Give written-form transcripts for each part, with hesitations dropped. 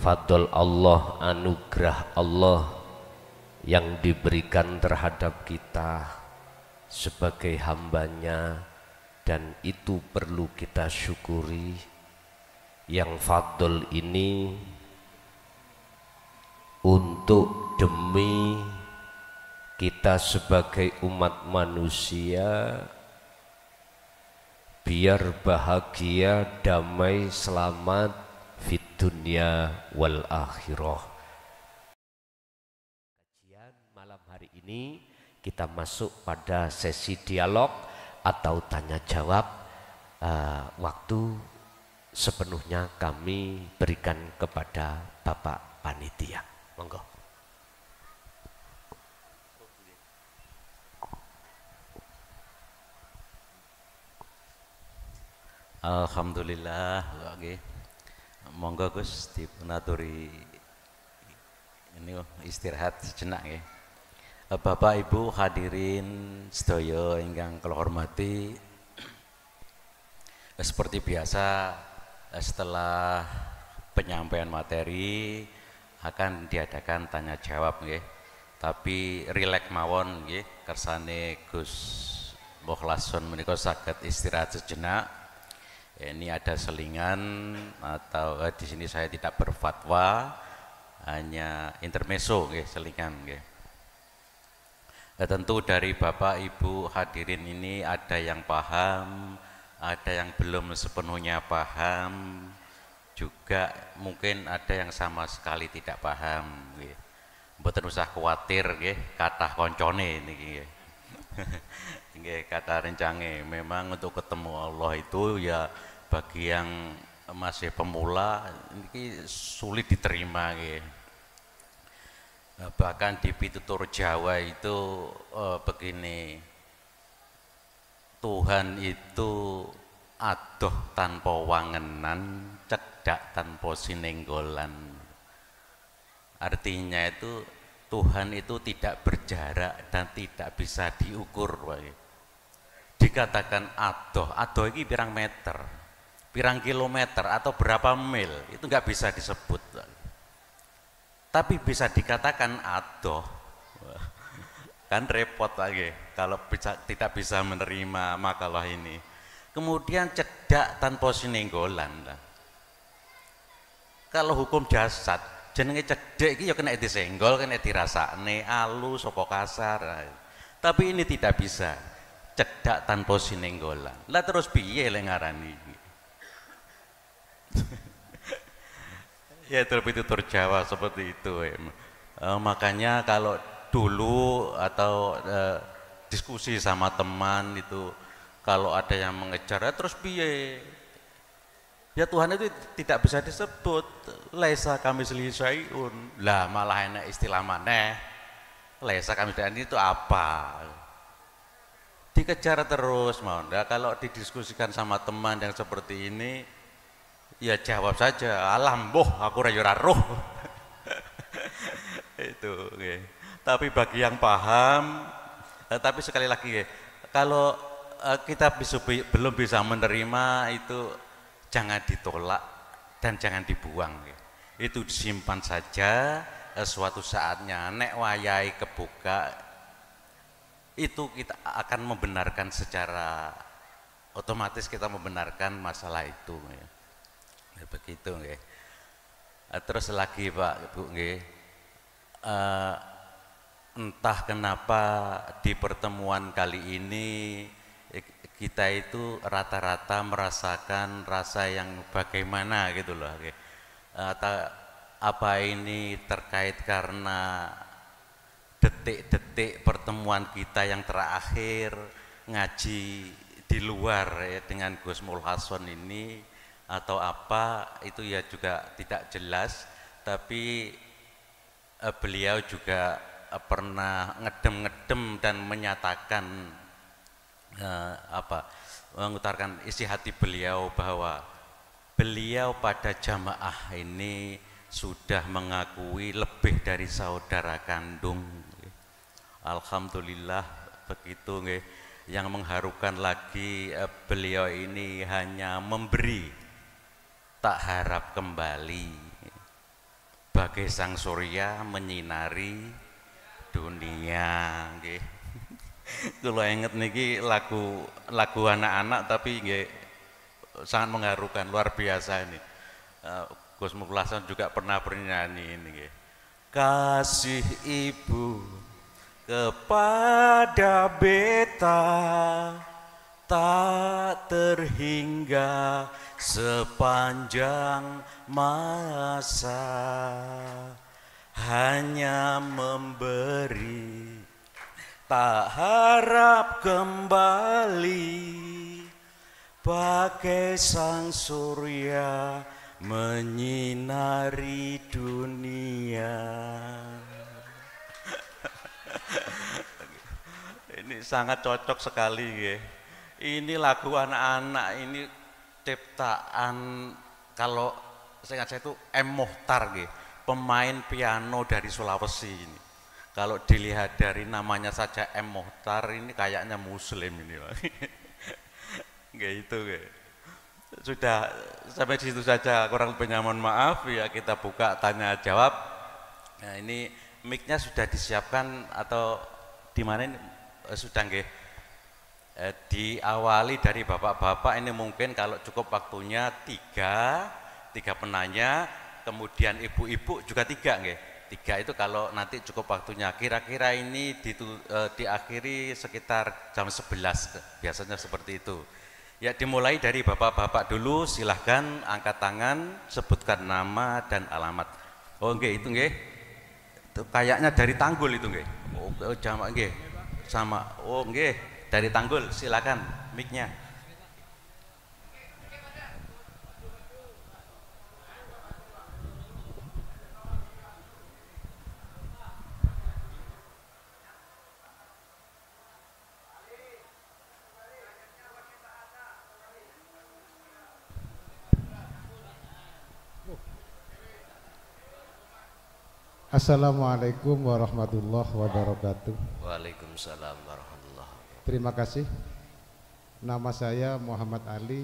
fadl Allah, anugerah Allah yang diberikan terhadap kita sebagai hambanya, dan itu perlu kita syukuri. Yang fadl ini untuk demi kita sebagai umat manusia biar bahagia, damai, selamat fid dunya wal akhirah. Kajian malam hari ini kita masuk pada sesi dialog atau tanya jawab. Waktu sepenuhnya kami berikan kepada Bapak Panitia. Monggo. Alhamdulillah, monggo Gus dipunaturi ini istirahat sejenak ya. Bapak Ibu hadirin sedaya ingkang kula hormati, seperti biasa setelah penyampaian materi akan diadakan tanya jawab nggih. Tapi rileks mawon nggih, kersane Gus Mukhlason menika saged istirahat sejenak. Ini ada selingan atau di sini saya tidak berfatwa, hanya intermezzo nggih, selingan nggih. Tentu dari Bapak Ibu hadirin ini ada yang paham, ada yang belum sepenuhnya paham, juga mungkin ada yang sama sekali tidak paham nggih. Mboten usah kuatir nggih, kathah koncone niki nggih. Nggih, kata rencange memang untuk ketemu Allah itu ya bagi yang masih pemula ini sulit diterima nggih. Bahkan di pitutur Jawa itu begini, Tuhan itu adoh tanpa wangenan, cedak tanpa sinenggolan. Artinya itu Tuhan itu tidak berjarak dan tidak bisa diukur. Dikatakan adoh, adoh ini pirang meter, pirang kilometer atau berapa mil, itu nggak bisa disebut. Tapi bisa dikatakan adoh, kan repot lagi kalau tidak bisa menerima makalah ini. Kemudian cedak tanpa sinenggolan. Kalau hukum jasad, jenenge cedek iki ya kena disenggol, kena dirasakne alus apa kasar. Tapi ini tidak bisa cedak tanpa sinenggolan. Lah terus piye lek ngarani? Ya terpitutur Jawa seperti itu. Makanya kalau dulu atau diskusi sama teman itu kalau ada yang mengejar terus piye? Ya Tuhan itu tidak bisa disebut. Laisa kamislihi syai'un. Lah malah enak istilah maneh. Laisa kamislihi itu apa? Dikejar terus mau. Nah, kalau didiskusikan sama teman yang seperti ini, ya jawab saja, alam boh aku ora roh. Itu okay. Tapi bagi yang paham, tapi sekali lagi kalau kita belum bisa menerima itu jangan ditolak dan jangan dibuang. Itu disimpan saja, suatu saatnya nek wayai kebuka itu kita akan membenarkan secara otomatis, kita membenarkan masalah itu ya. Begitu nggih. Terus lagi Pak Bu nggih, entah kenapa di pertemuan kali ini kita itu rata-rata merasakan rasa yang bagaimana gitu loh nggih. Apa ini terkait karena detik-detik pertemuan kita yang terakhir ngaji di luar ya dengan Gus Mulhason ini, atau apa itu ya juga tidak jelas. Tapi beliau juga pernah ngedem-ngedem dan menyatakan mengutarakan isi hati beliau bahwa beliau pada jamaah ini sudah mengakui lebih dari saudara kandung. Alhamdulillah begitu nggih. Yang mengharukan lagi beliau ini hanya memberi, tak harap kembali. bagai sang surya menyinari dunia nggih. Kula inget niki lagu anak-anak tapi nggih sangat mengharukan, luar biasa ini. Gus Mukhlasan juga pernah bernyanyi ini nggih. Kasih ibu kepada beta tak terhingga sepanjang masa, hanya memberi tak harap kembali, bagai sang surya menyinari dunia. Ini sangat cocok sekali ya. Ini lagu anak-anak, ini ciptaan, kalau saya ingat itu M. Mohtar ya, pemain piano dari Sulawesi ini. Kalau dilihat dari namanya saja M. Mohtar, ini kayaknya muslim ini. Nggak itu ya. Sudah sampai di situ saja, kurang lebihnya mohon maaf ya. Kita buka tanya jawab. Nah, ini mic-nya sudah disiapkan atau di mana ini? Sudah nggih. Diawali dari bapak-bapak ini, mungkin kalau cukup waktunya tiga penanya, kemudian ibu-ibu juga tiga nggih. Tiga itu kalau nanti cukup waktunya. Kira-kira ini diakhiri sekitar jam 11, biasanya seperti itu. Ya, dimulai dari bapak-bapak dulu, silahkan angkat tangan, sebutkan nama dan alamat. Oh nggih, itu nggih. Itu kayaknya dari Tanggul itu nggih. Oh jamaah nggih. Sama. Oh nggih, dari Tanggul, silakan mic-nya. Assalamualaikum warahmatullahi wabarakatuh. Waalaikumsalam warahmatullahi wabarakatuh. Terima kasih. Nama saya Muhammad Ali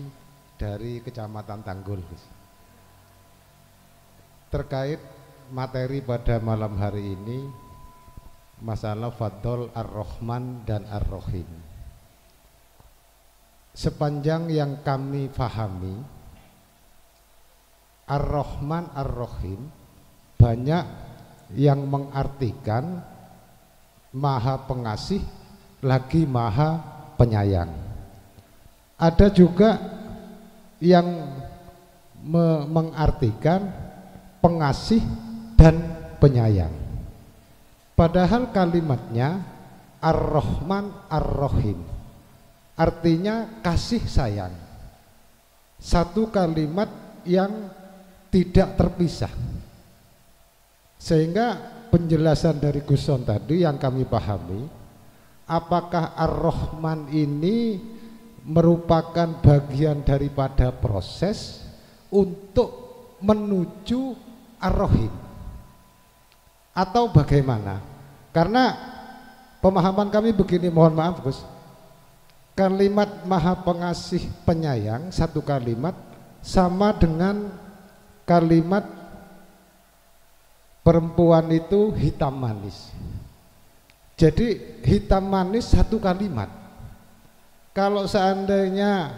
dari Kecamatan Tanggul. Terkait materi pada malam hari ini, masalah Fadl Ar-Rahman dan Ar-Rahim. Sepanjang yang kami pahami, Ar-Rahman Ar-Rahim banyak yang mengartikan maha pengasih lagi maha penyayang. Ada juga yang mengartikan pengasih dan penyayang. Padahal kalimatnya Ar-Rahman Ar-Rahim, artinya kasih sayang. Satu kalimat yang tidak terpisah. Sehingga penjelasan dari Gus Son tadi yang kami pahami, apakah Ar-Rahman ini merupakan bagian daripada proses untuk menuju Ar-Rahim atau bagaimana? Karena pemahaman kami begini, mohon maaf Gus, kalimat maha pengasih penyayang satu kalimat sama dengan kalimat perempuan itu hitam manis. Jadi hitam manis satu kalimat. Kalau seandainya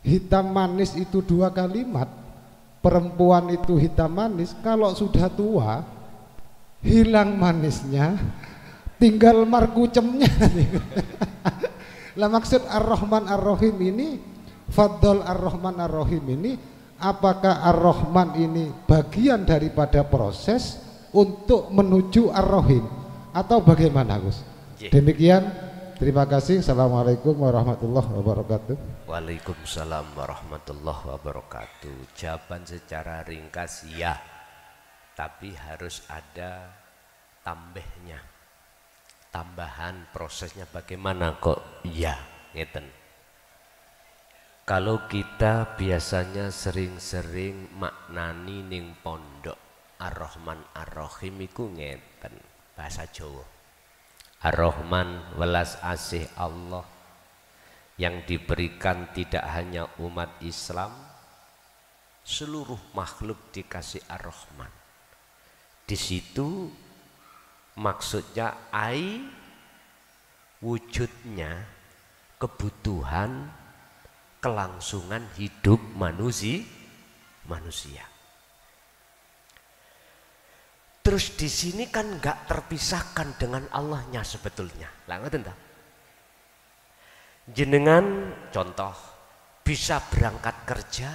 hitam manis itu dua kalimat, perempuan itu hitam manis, kalau sudah tua hilang manisnya, tinggal markucemnya. Lah maksud Ar-Rahman Ar-Rahim ini, Fadl Ar-Rahman Ar-Rahim ini, apakah Ar-Rahman ini bagian daripada proses untuk menuju Ar-Rahim atau bagaimana Gus? Demikian, terima kasih. Assalamualaikum warahmatullahi wabarakatuh. Waalaikumsalam warahmatullahi wabarakatuh. Jawaban secara ringkas ya, tapi harus ada tambahnya, tambahan prosesnya bagaimana kok ya ngeten. Kalau kita biasanya sering-sering maknani ning pondok Ar-Rahman Ar-Rahim iku ngeten bahasa Jawa. Ar-Rahman welas asih Allah yang diberikan tidak hanya umat Islam, seluruh makhluk dikasih Ar-Rahman. Di situ maksudnya wujudnya kebutuhan kelangsungan hidup manusia. Terus di sini kan nggak terpisahkan dengan Allahnya sebetulnya. Lah ngoten ta? Jenengan contoh bisa berangkat kerja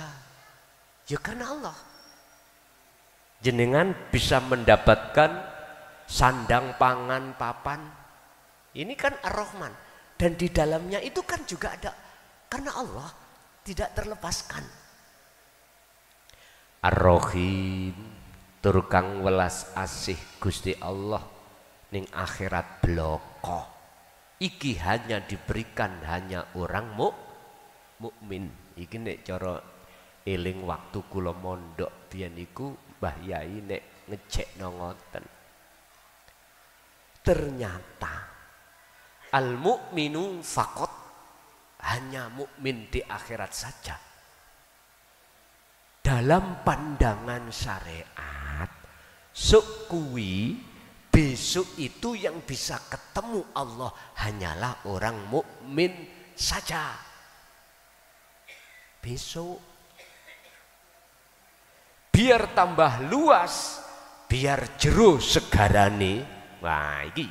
ya karena Allah. Jenengan bisa mendapatkan sandang pangan papan. Ini kan Ar-Rahman dan di dalamnya itu kan juga ada karena Allah, tidak terlepaskan. Ar-Rahim tur kang welas asih Gusti Allah ning akhirat bloko. Iki hanya diberikan hanya orang mukmin. Iki nek cara eling waktu kula mondok biyen iku Mbah Yai nek ngecekno ngoten. Ternyata al-mu'minu faqat, hanya mukmin di akhirat saja. Dalam pandangan syariat, sok kuwi besok itu yang bisa ketemu Allah hanyalah orang mukmin saja. Besok biar tambah luas, biar jero segarane, wah iki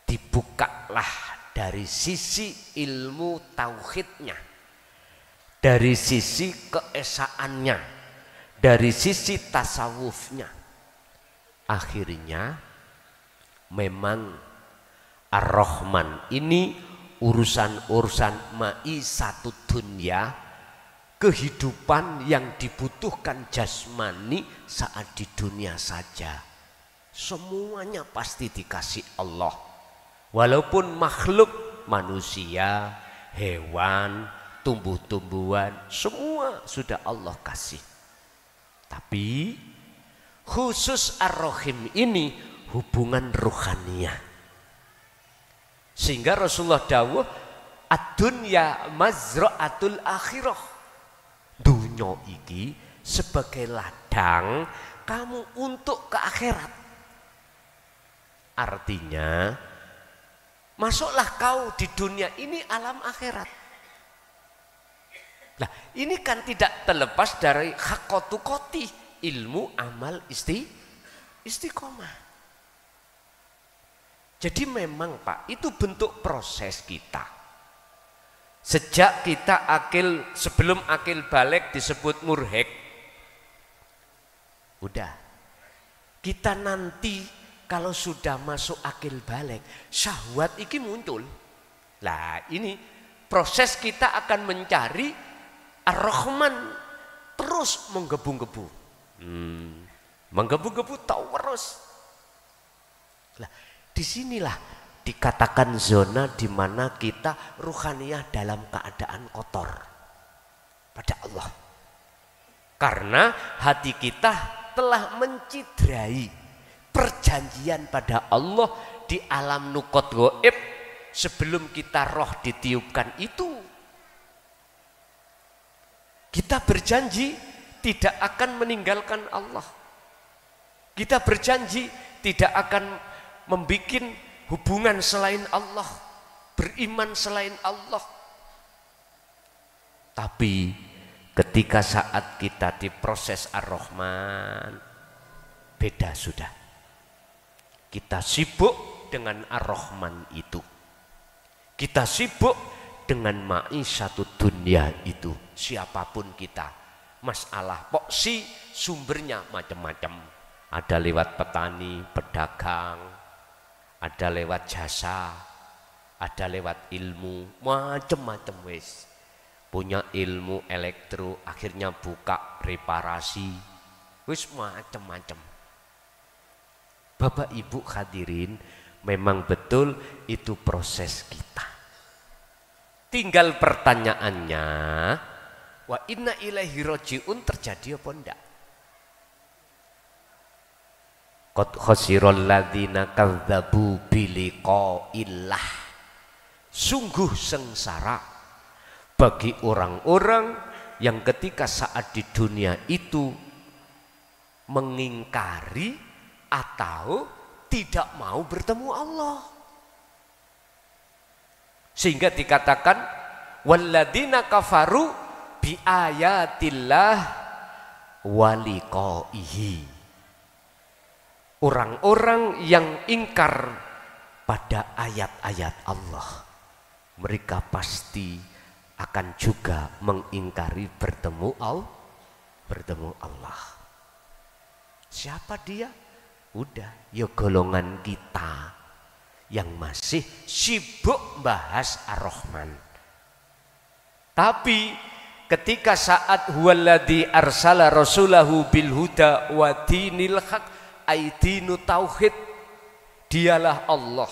dibukalah dari sisi ilmu tauhidnya, dari sisi keesaannya, dari sisi tasawufnya. Akhirnya memang Ar-Rahman ini urusan-urusan maisatu dunya, kehidupan yang dibutuhkan jasmani saat di dunia saja. Semuanya pasti dikasih Allah. Walaupun makhluk manusia, hewan, tumbuh-tumbuhan, semua sudah Allah kasih. Tapi khusus Ar-Rahim ini hubungan ruhaniyah. Sehingga Rasulullah dawuh ad-dunya mazra'atul akhirah. Dunya iki sebagai ladang kamu untuk ke akhirat. Artinya masuklah kau di dunia ini alam akhirat. Nah, ini kan tidak terlepas dari haqqatu qoti, ilmu amal istiqomah. Jadi memang Pak, itu bentuk proses kita. Sejak kita akil, sebelum akil balik disebut murhek. Udah. Kita nanti kalau sudah masuk akil balik, syahwat iki muncul. Lah ini proses kita akan mencari Ar-Rahman terus menggebu-gebu. Menggebu-gebu tahu terus. Lah disinilah dikatakan zona di mana kita ruhaniyah dalam keadaan kotor pada Allah. Karena hati kita telah mencidrai perjanjian pada Allah di alam nukot goib sebelum kita roh ditiupkan itu. Kita berjanji tidak akan meninggalkan Allah. Kita berjanji tidak akan membuat hubungan selain Allah, beriman selain Allah. Tapi ketika saat kita diproses Ar-Rahman, beda sudah. Kita sibuk dengan Ar-Rahman itu. Kita sibuk dengan maisatu dunia itu. Siapapun kita, masalah poksi sumbernya macam-macam. Ada lewat petani, pedagang, ada lewat jasa, ada lewat ilmu, macam-macam wes. Punya ilmu elektro, akhirnya buka reparasi, wes macam-macam. Bapak Ibu hadirin, memang betul itu proses kita. Tinggal pertanyaannya, wa inna ilaihi raji'un terjadi apa enggak? Qad khasiral ladzina kadzdzabu biliqa'illah. Sungguh sengsara bagi orang-orang yang ketika saat di dunia itu mengingkari atau tidak mau bertemu Allah. Sehingga dikatakan walladzina kafaru bi ayatillah waliqaihi. Orang-orang yang ingkar pada ayat-ayat Allah, mereka pasti akan juga mengingkari bertemu Allah. Siapa dia? Udah, ya golongan kita yang masih sibuk bahas Ar-Rahman. Tapi ketika saat huwaladzi arsala rasulahu bil huda wa dinil haq, aidinu tauhid, dialah Allah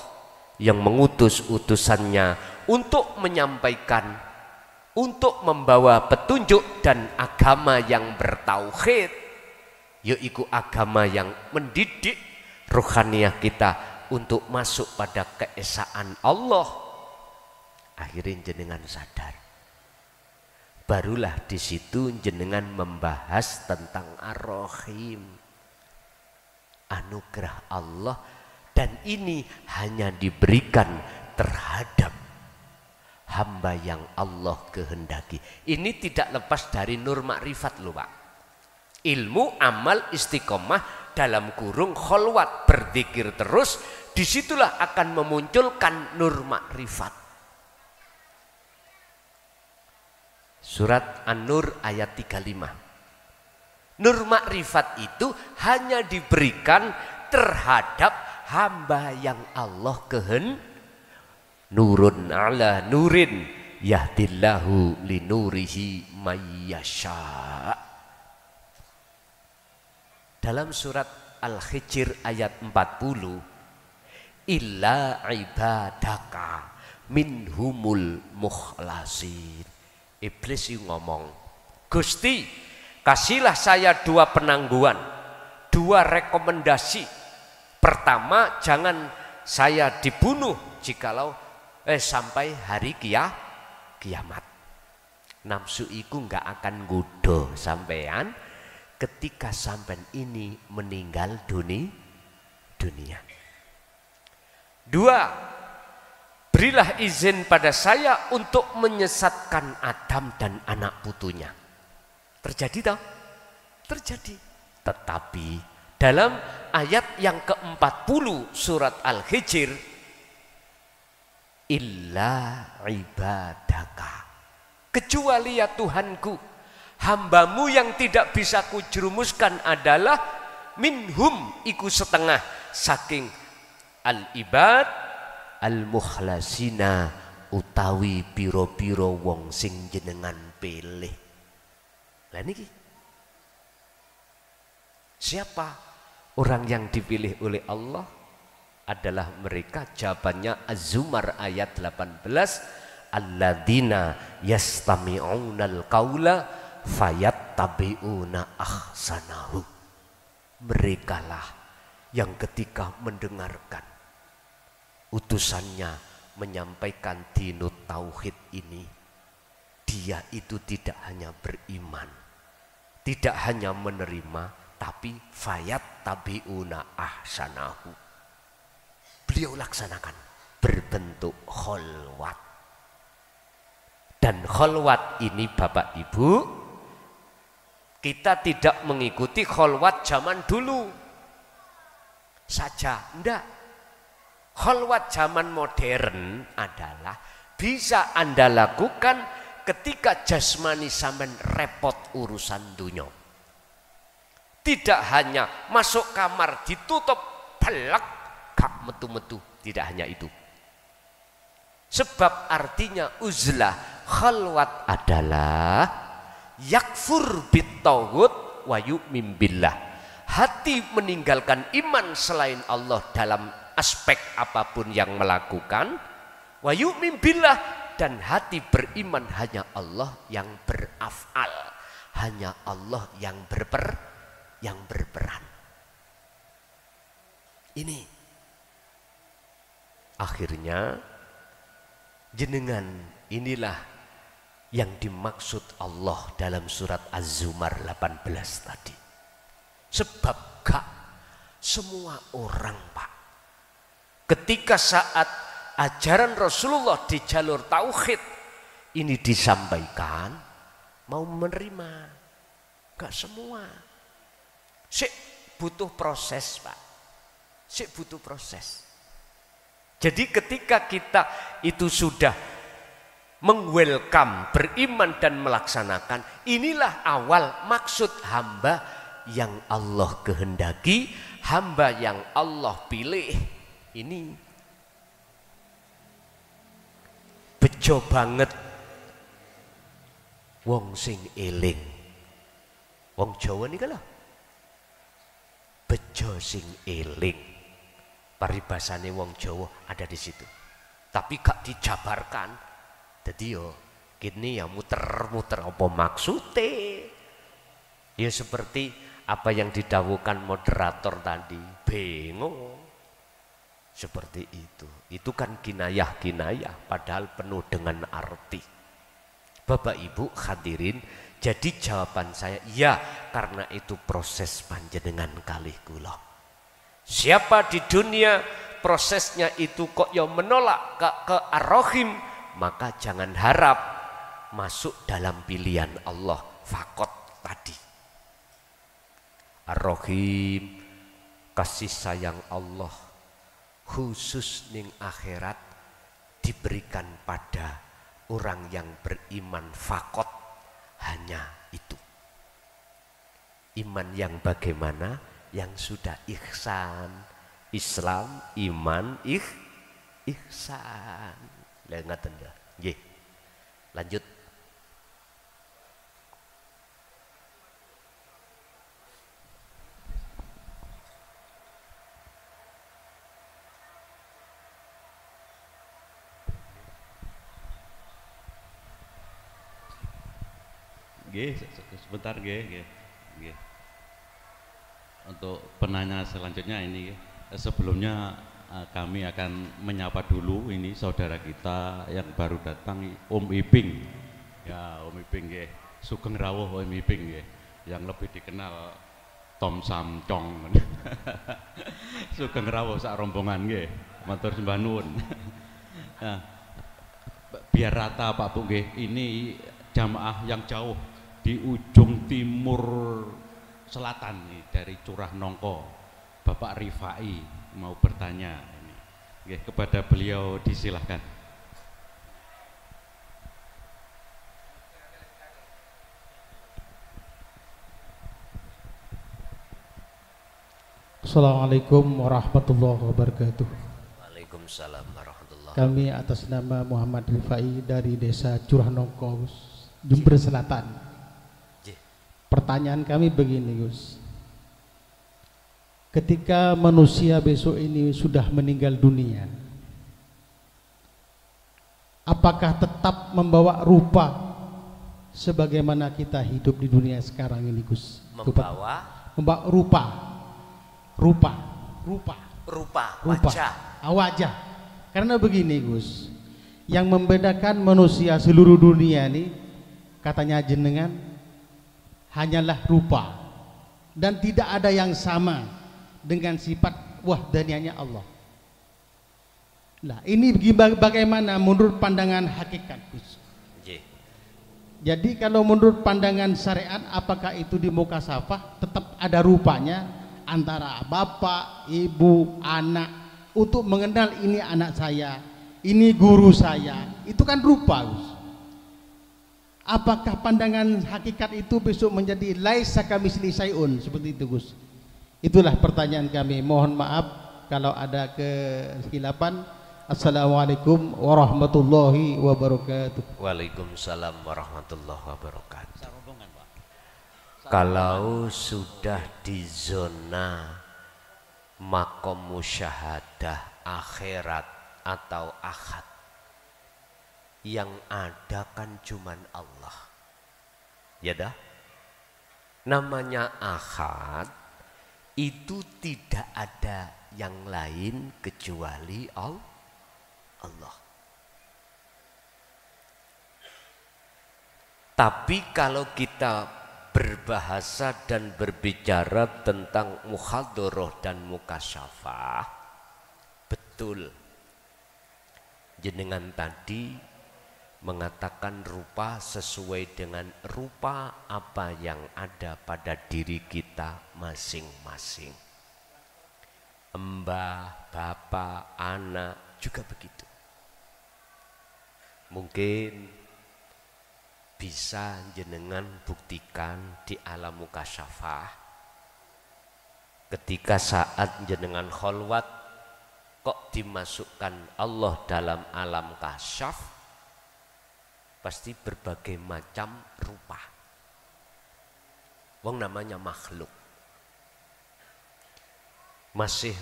yang mengutus utusannya untuk menyampaikan, untuk membawa petunjuk dan agama yang bertauhid, yaitu agama yang mendidik rohaniah kita untuk masuk pada keesaan Allah. Akhirnya jenengan sadar, barulah di situ jenengan membahas tentang Ar-Rahim, anugerah Allah, dan ini hanya diberikan terhadap hamba yang Allah kehendaki. Ini tidak lepas dari nur makrifat loh Pak. Ilmu, amal, istiqomah dalam kurung kholwat, berzikir terus, disitulah akan memunculkan nur makrifat. Surat An-Nur ayat 35. Nur makrifat itu hanya diberikan terhadap hamba yang Allah nurun ala nurin yahdillahu linurihi mayyasha. Dalam surat Al-Hijr ayat 40, illa ibadaka minhumul mukhlasin. Iblis ngomong, Gusti, kasihlah saya dua penangguhan, dua rekomendasi. Pertama, jangan saya dibunuh jikalau sampai hari kiamat. Nafsu iku enggak akan gudo sampean ketika sampean ini meninggal dunia. Dua, berilah izin pada saya untuk menyesatkan Adam dan anak putunya. Terjadi toh? Terjadi. Tetapi dalam ayat yang ke-40 surat Al-Hijr, illa ibadaka, kecuali ya Tuhanku, hambamu yang tidak bisa kujerumuskan adalah minhum, iku setengah saking al-ibad al-mukhlasina, utawi piro-piro wong sing jenengan pilih. Lah niki siapa orang yang dipilih oleh Allah? Adalah mereka, jawabannya Az-Zumar ayat 18, alladzina yastami'unal qaula fayattabi'una ahsanahu. Merekalah yang ketika mendengarkan utusannya menyampaikan dinut tauhid ini, dia itu tidak hanya beriman, tidak hanya menerima, tapi fayattabi'una ahsanahu. Beliau laksanakan berbentuk kholwat. Dan kholwat ini Bapak Ibu, kita tidak mengikuti kholwat zaman dulu saja, enggak. Kholwat zaman modern adalah bisa Anda lakukan ketika jasmani sampean repot urusan dunia. Tidak hanya masuk kamar ditutup pelak gak metu-metu, tidak hanya itu. Sebab artinya uzlah khalwat adalah yakfur bitaghut wa yu'min billah. Hati meninggalkan iman selain Allah dalam aspek apapun yang melakukan, wa yu'min billah, dan hati beriman hanya Allah yang beraf'al, hanya Allah yang berperan. Ini akhirnya jenengan inilah yang dimaksud Allah dalam surat Az-Zumar 18 tadi. Sebab gak semua orang, Pak, ketika saat ajaran Rasulullah di jalur tauhid ini disampaikan mau menerima. Gak semua. Sik butuh proses, Pak. Sik butuh proses. Jadi ketika kita itu sudah meng-welcome, beriman dan melaksanakan, inilah awal maksud hamba yang Allah kehendaki, hamba yang Allah pilih. Ini bejo banget wong sing eling. Wong Jawa nih kalau bejo sing eling. Paribasane wong Jawa ada di situ. Tapi gak dijabarkan. Jadi yo kini ya muter-muter apa maksudnya? Ya seperti apa yang didawukan moderator tadi, bingung. Seperti itu. Itu kan kinayah-kinayah padahal penuh dengan arti. Bapak Ibu hadirin, jadi jawaban saya ya, karena itu proses panjenengan kalih kula. Siapa di dunia prosesnya itu kok ya menolak ke Ar-Rahim, maka jangan harap masuk dalam pilihan Allah fakot tadi. Ar-Rahim, kasih sayang Allah khusus ning akhirat diberikan pada orang yang beriman fakot, hanya itu. Iman yang bagaimana? Yang sudah ihsan, Islam, iman, ihsan. Lah ngaten dah. Nggih. Lanjut. Nggih, sebentar nggih. Untuk penanya selanjutnya ini, sebelumnya kami akan menyapa dulu ini saudara kita yang baru datang, Om Iping. Ya, Om Iping nggih, Sugeng rawuh Om Iping nggih, yang lebih dikenal Tom Samcong. Sugeng rawuh sak rombongan nggih, matur sembah nuwun. Nah, biar rata Pak Bu nggih, ini jamaah yang jauh di ujung timur selatan nih, dari Curah Nongko, Bapak Rifai mau bertanya ini. Oke, kepada beliau disilahkan. Assalamualaikum warahmatullahi wabarakatuh. Waalaikumsalam warahmatullahi wabarakatuh. Kami atas nama Muhammad Rifai dari desa Curah Nongko, Jember Selatan. Pertanyaan kami begini, Gus. Ketika manusia besok ini sudah meninggal dunia, apakah tetap membawa rupa sebagaimana kita hidup di dunia sekarang ini, Gus? Membawa rupa, wajah. Karena begini, Gus, yang membedakan manusia seluruh dunia ini, katanya jenengan, hanyalah rupa, dan tidak ada yang sama dengan sifat wahdaniyahnya Allah. Nah, ini bagaimana menurut pandangan hakikat, Gus? Jadi kalau menurut pandangan syariat, apakah itu di muka safah tetap ada rupanya antara bapak, ibu, anak, untuk mengenal ini anak saya, ini guru saya, itu kan rupa, Gus. Apakah pandangan hakikat itu besok menjadi laisa kamitslihi syai'un, seperti itu, Gus? Itulah pertanyaan kami. Mohon maaf kalau ada kekhilafan. Assalamualaikum warahmatullahi wabarakatuh. Waalaikumsalam warahmatullahi wabarakatuh. Kalau sudah di zona makom musyahadah akhirat atau ahad, yang ada kan cuman Allah. Ya dah. Namanya ahad, itu tidak ada yang lain kecuali Allah. Tapi kalau kita berbahasa dan berbicara tentang muhadharah dan mukasyafah, betul jenengan tadi mengatakan rupa sesuai dengan rupa apa yang ada pada diri kita masing-masing. Mbah, bapak, anak juga begitu. Mungkin bisa jenengan buktikan di alam mukasyafah, ketika saat jenengan kholwat kok dimasukkan Allah dalam alam kasyaf, pasti berbagai macam rupa. Wong namanya makhluk, masih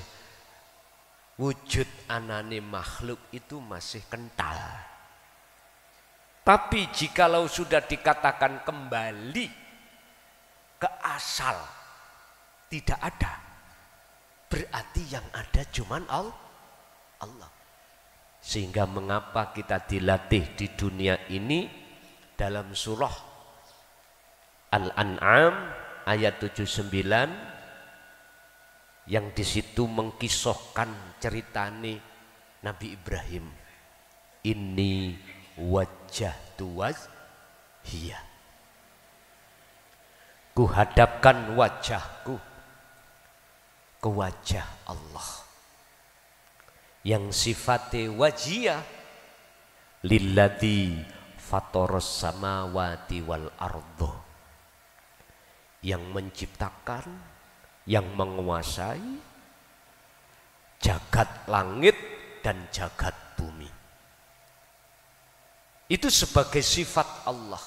wujud anane makhluk itu masih kental. Tapi jikalau sudah dikatakan kembali ke asal, tidak ada, berarti yang ada cuman Allah. Sehingga mengapa kita dilatih di dunia ini dalam surah Al-An'am ayat 79 yang di situ mengkisahkan ceritane Nabi Ibrahim. Ini wajjahtu wajhiya, ku hadapkan wajahku ke wajah Allah yang sifatnya wajhiyah, lilladzi fatoros samawati wal ardo, yang menciptakan, yang menguasai jagat langit dan jagat bumi. Itu sebagai sifat Allah.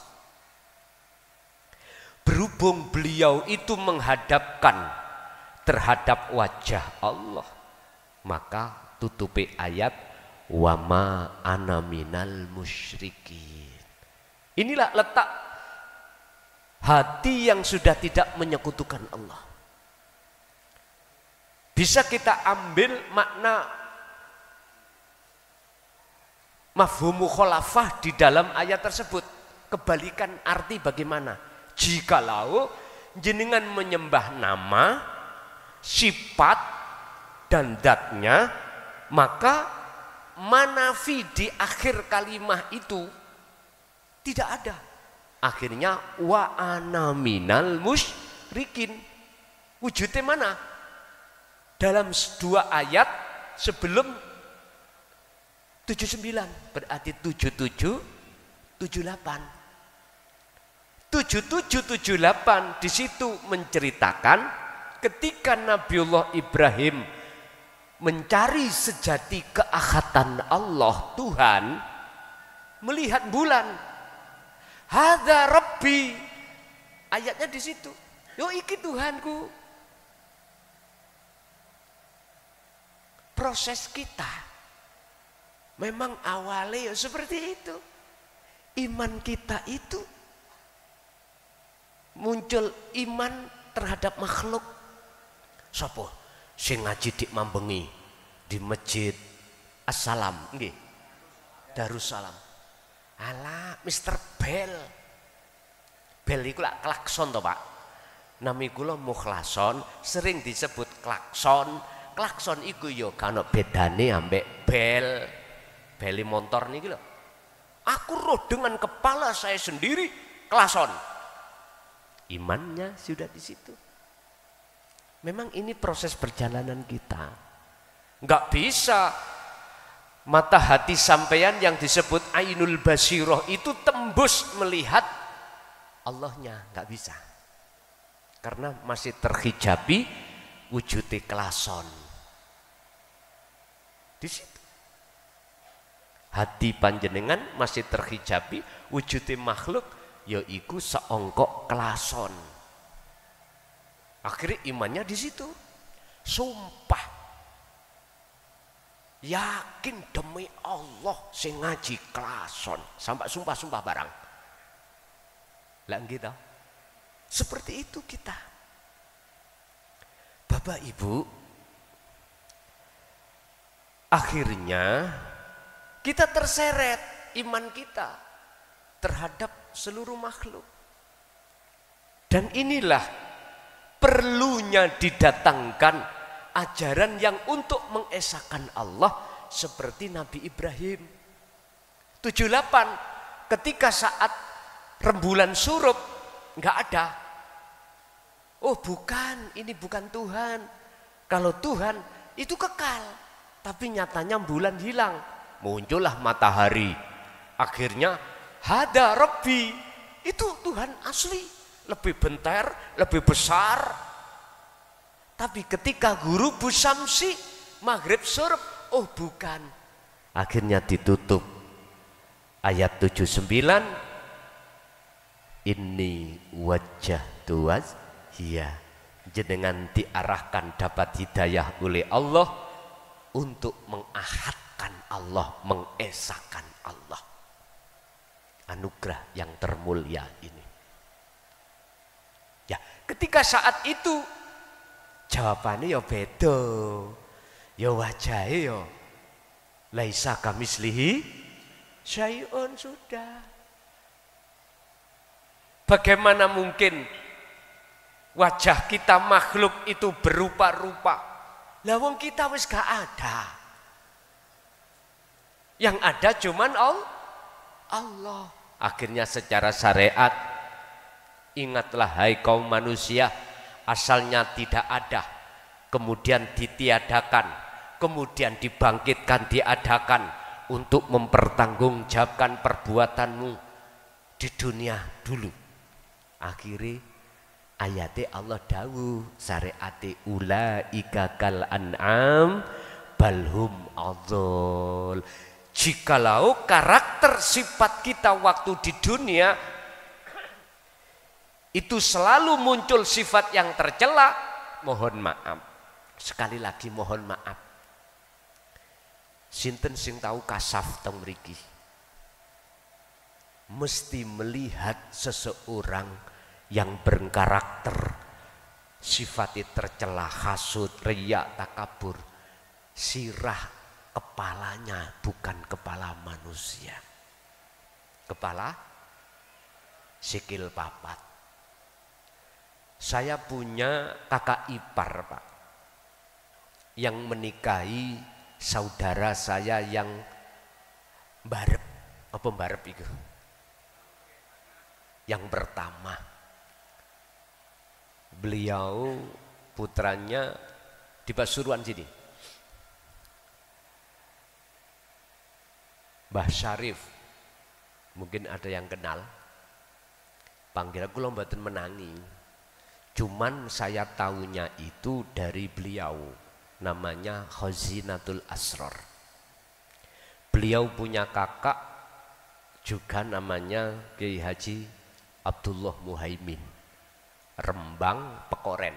Berhubung beliau itu menghadapkan terhadap wajah Allah, maka tutupi ayat wama ana minal musyrikin. Inilah letak hati yang sudah tidak menyekutukan Allah. Bisa kita ambil makna mafhum mukhalafah di dalam ayat tersebut. Kebalikan arti bagaimana? Jikalau jenengan menyembah nama, sifat dan zatnya, maka manafi di akhir kalimah itu tidak ada. Akhirnya wa ana minal musyrikin. Wujudnya mana? Dalam dua ayat sebelum 79, berarti 77, 78. 77, 78 di situ menceritakan ketika Nabiullah Ibrahim mencari sejati keahatan Allah, Tuhan, melihat bulan. Hadza Rabbi. Ayatnya di situ. Yo iki Tuhanku. Proses kita memang awalnya seperti itu. Iman kita itu muncul iman terhadap makhluk. Sopo sing ngaji dik mambengi di masjid Assalam nggih, Darussalam. Alah Mr. Bell. Bell iku lak klakson to, Pak. Nami kula Mukhlason, sering disebut klakson. Klakson iku ya kana bedane ambek bel. Beli motor niki lho. Aku roh dengan kepala saya sendiri klakson. Imannya sudah di situ. Memang ini proses perjalanan kita. Enggak bisa mata hati sampeyan yang disebut ainul basiroh itu tembus melihat Allahnya, enggak bisa. Karena masih terhijabi wujudnya klason. Di situ hati panjenengan masih terhijabi wujudnya makhluk, yaiku seongkok klason. Akhirnya imannya di situ. Sumpah, yakin demi Allah sing ngaji klason, sampai sumpah-sumpah barang. Lah gitu. Seperti itu kita. Bapak Ibu, akhirnya kita terseret iman kita terhadap seluruh makhluk. Dan inilah perlunya didatangkan ajaran yang untuk mengesahkan Allah seperti Nabi Ibrahim. 78 ketika saat rembulan surup nggak ada. Oh bukan, ini bukan Tuhan. Kalau Tuhan itu kekal, tapi nyatanya bulan hilang. Muncullah matahari. Akhirnya hada Rabbi, itu Tuhan asli, lebih bentar, lebih besar. Tapi ketika ghurubu syamsi, maghrib surup, oh bukan. Akhirnya ditutup. Ayat 79, inni wajah tuas, ya, jenengan diarahkan dapat hidayah oleh Allah untuk mengahadkan Allah, mengesahkan Allah. Anugerah yang termulia ini. Ya, ketika saat itu jawabannya ya beda. Ya wajahnya ya laisa kamislihi syai'un sudah. Bagaimana mungkin wajah kita makhluk itu berupa-rupa? Lah wong kita wis gak ada. Yang ada cuman Allah. Akhirnya secara syariat, ingatlah hai kaum manusia, asalnya tidak ada, kemudian ditiadakan, kemudian dibangkitkan, diadakan untuk mempertanggungjawabkan perbuatanmu di dunia dulu. Akhirnya ayatnya Allah dawuh syariate ulaika kal an'am balhum adhal. Jikalau karakter sifat kita waktu di dunia itu selalu muncul sifat yang tercela, mohon maaf. Sekali lagi mohon maaf. Sinten sing tahu kasaf teng mriki mesti melihat seseorang yang berkarakter sifatnya tercela, hasud, riya, takabur, sirah kepalanya bukan kepala manusia, kepala sikil papat. Saya punya kakak ipar Pak, yang menikahi saudara saya yang barep, apa barep itu? Yang pertama. Beliau putranya di Pasuruan sini. Mbah Syarif, mungkin ada yang kenal. Panggilan kula mboten menangi. Cuman saya tahunya itu dari beliau, namanya Khazinatul Asrar. Beliau punya kakak juga namanya Kiai Haji Abdullah Muhaimin, Rembang Pekoren.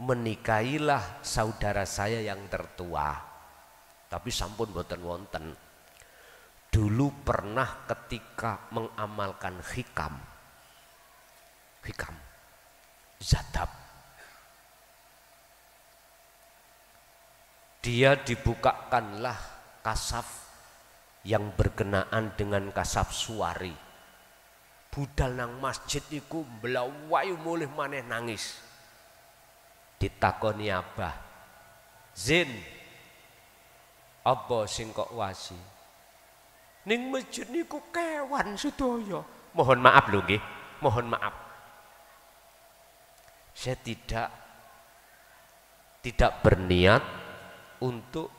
Menikahilah saudara saya yang tertua. Tapi sampun boten wonten. Dulu pernah ketika mengamalkan hikam zadab, dia dibukakanlah kasaf yang berkenaan dengan kasaf suwari. Budal nang masjid iku mblawayu mulih maneh nangis. Ditakoni Abah, Zin, apa sing kok wasi? Ning masjid niku kewan sedaya. Mohon maaf lho nggih, mohon maaf. Saya tidak berniat untuk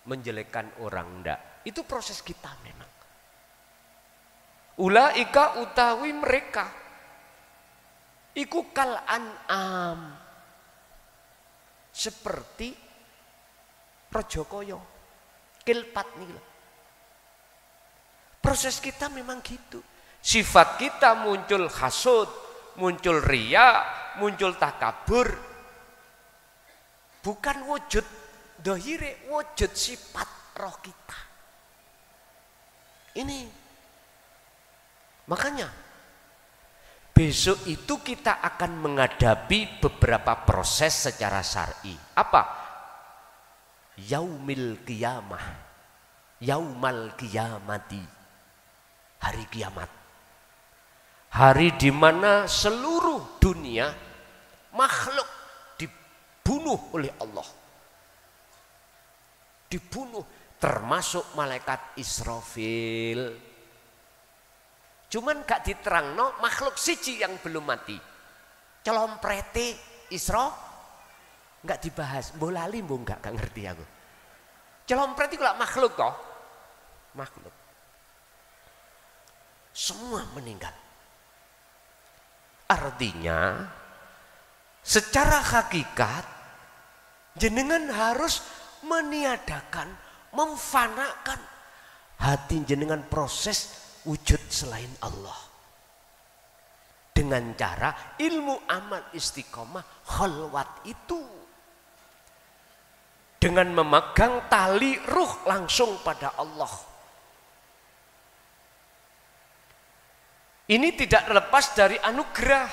menjelekkan orang, ndak. Itu proses kita memang. Ulaika utawi mereka iku kal an'am, seperti Rajakaya, kilpat nih. Proses kita memang gitu. Sifat kita muncul hasud, muncul riya, muncul takabur. Bukan wujud dohire, wujud sifat roh kita. Ini makanya besok itu kita akan menghadapi beberapa proses secara syar'i. Apa? Yaumil qiyamah, yaumal qiyamati. hari kiamat. Hari di mana seluruh dunia makhluk dibunuh oleh Allah. Dibunuh termasuk malaikat Israfil. Cuman gak diterangno makhluk siji yang belum mati. Celomprete Isra gak dibahas. Mbok lali mbok gak ngerti aku. Celomprete itu makhluk kok. Makhluk. Semua meninggal. Artinya secara hakikat jenengan harus meniadakan, memfanakan hati jenengan proses wujud selain Allah. Dengan cara ilmu amal istiqomah khalwat itu. Dengan memegang tali ruh langsung pada Allah. Ini tidak lepas dari anugerah.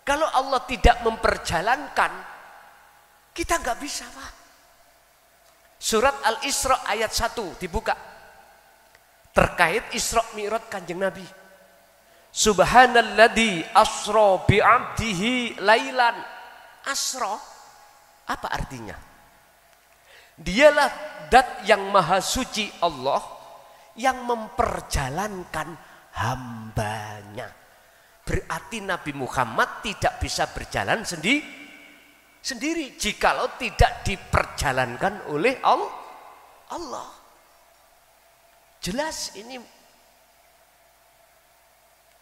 Kalau Allah tidak memperjalankan, kita nggak bisa, Pak. Surat Al-Isra ayat 1 dibuka. Terkait Isra Mi'raj Kanjeng Nabi. Subhanalladzi asra bi'abdihi lailan. Asra, apa artinya? Dialah zat yang maha suci Allah yang memperjalankan hambanya. Berarti Nabi Muhammad tidak bisa berjalan sendiri jikalau tidak diperjalankan oleh Allah. Jelas ini,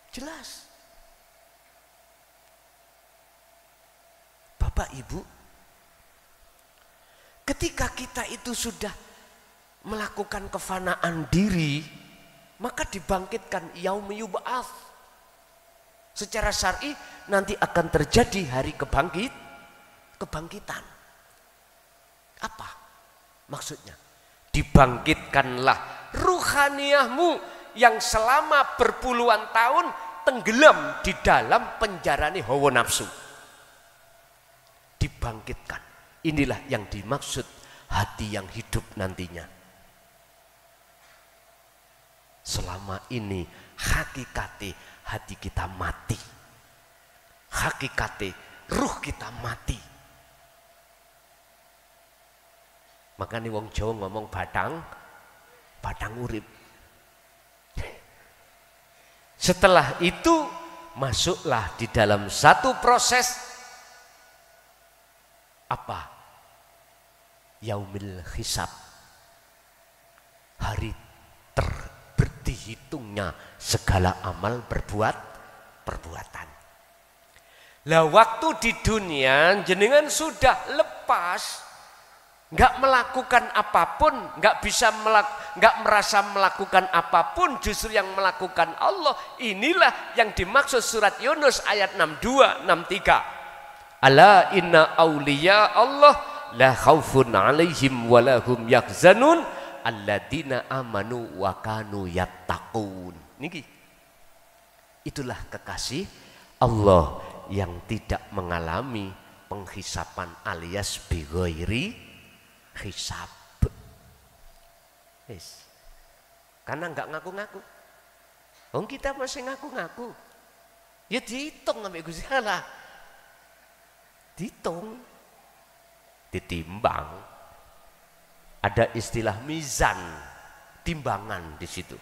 jelas. Bapak Ibu, ketika kita itu sudah melakukan kefanaan diri, maka dibangkitkan yaumi yub'ats. Secara syar'i nanti akan terjadi hari kebangkitan. Apa maksudnya? Dibangkitkanlah ruhaniyahmu yang selama berpuluhan tahun tenggelam di dalam penjarane hawa nafsu. Dibangkitkan. Inilah yang dimaksud hati yang hidup nantinya. Selama ini hakikate hati kita mati. Hakikate ruh kita mati. Makanya wong Jawa ngomong batang urip. Setelah itu masuklah di dalam satu proses apa? Yaumil hisab. Hari dihitungnya segala amal perbuatan. Lah waktu di dunia jenengan sudah lepas, nggak melakukan apapun, nggak merasa melakukan apapun, justru yang melakukan Allah. Inilah yang dimaksud surat Yunus ayat 62, 63. Ala inna awliya Allah la khaufun alaihim walahum yahzanun alladzina amanu wa kanu yattaqun. Niki. Itulah kekasih Allah yang tidak mengalami penghisapan alias bighairi hisab. Yes. Karena enggak ngaku-ngaku. Wong kita masih ngaku-ngaku. Ya dihitung ambek Gusti Allah. Dihitung. Ditimbang. Ada istilah mizan, timbangan di situ.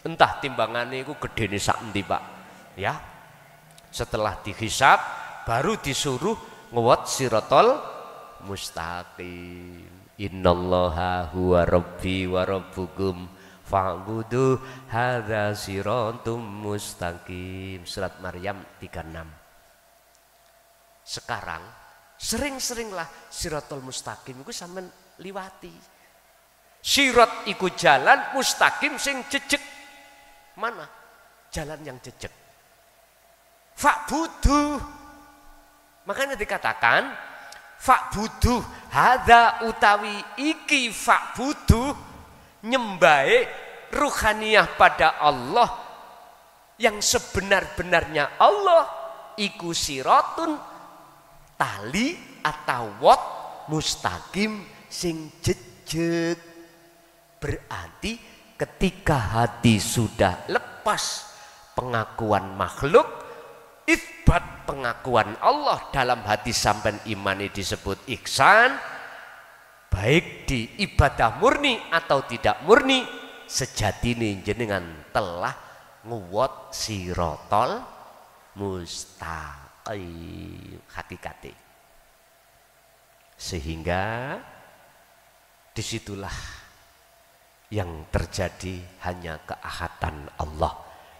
Entah timbangannya itu gedene sak endi, Pak. Ya. Setelah dihisab baru disuruh ngewot siratal mustaqim. Innallaha huwa rabbi wa rabbukum fa'budu hadza siratum mustaqim. Surat Maryam 36. Sekarang sering-seringlah siratal mustaqim itu sampean liwati. Sirat iku jalan, mustaqim sing jejeg. Mana? Jalan yang jejeg. Fa'budu. Makanya dikatakan fa'budu hadza utawi iki fa'budu nyembahe ruhaniyah pada Allah yang sebenar-benarnya Allah iku siratun tali atau wat mustaqim sing jejeg. Berarti ketika hati sudah lepas pengakuan makhluk, isbat pengakuan Allah dalam hati sampean imani disebut ihsan, baik di ibadah murni atau tidak murni, sejatine jenengan telah nguwat sirotol mustaqim hakikate. Sehingga disitulah yang terjadi hanya keahatan Allah,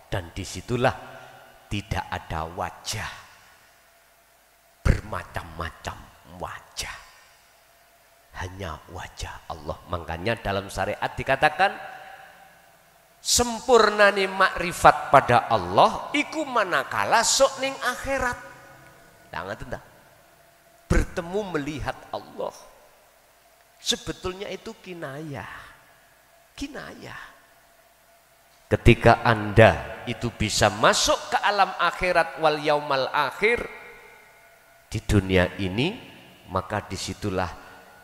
dan disitulah tidak ada wajah bermacam-macam wajah, hanya wajah Allah. Makanya dalam syariat dikatakan sempurnane makrifat pada Allah iku manakala sok ning akhirat. Nah, bertemu melihat Allah. Sebetulnya itu kinayah. Ketika Anda itu bisa masuk ke alam akhirat wal yaumal akhir di dunia ini, maka disitulah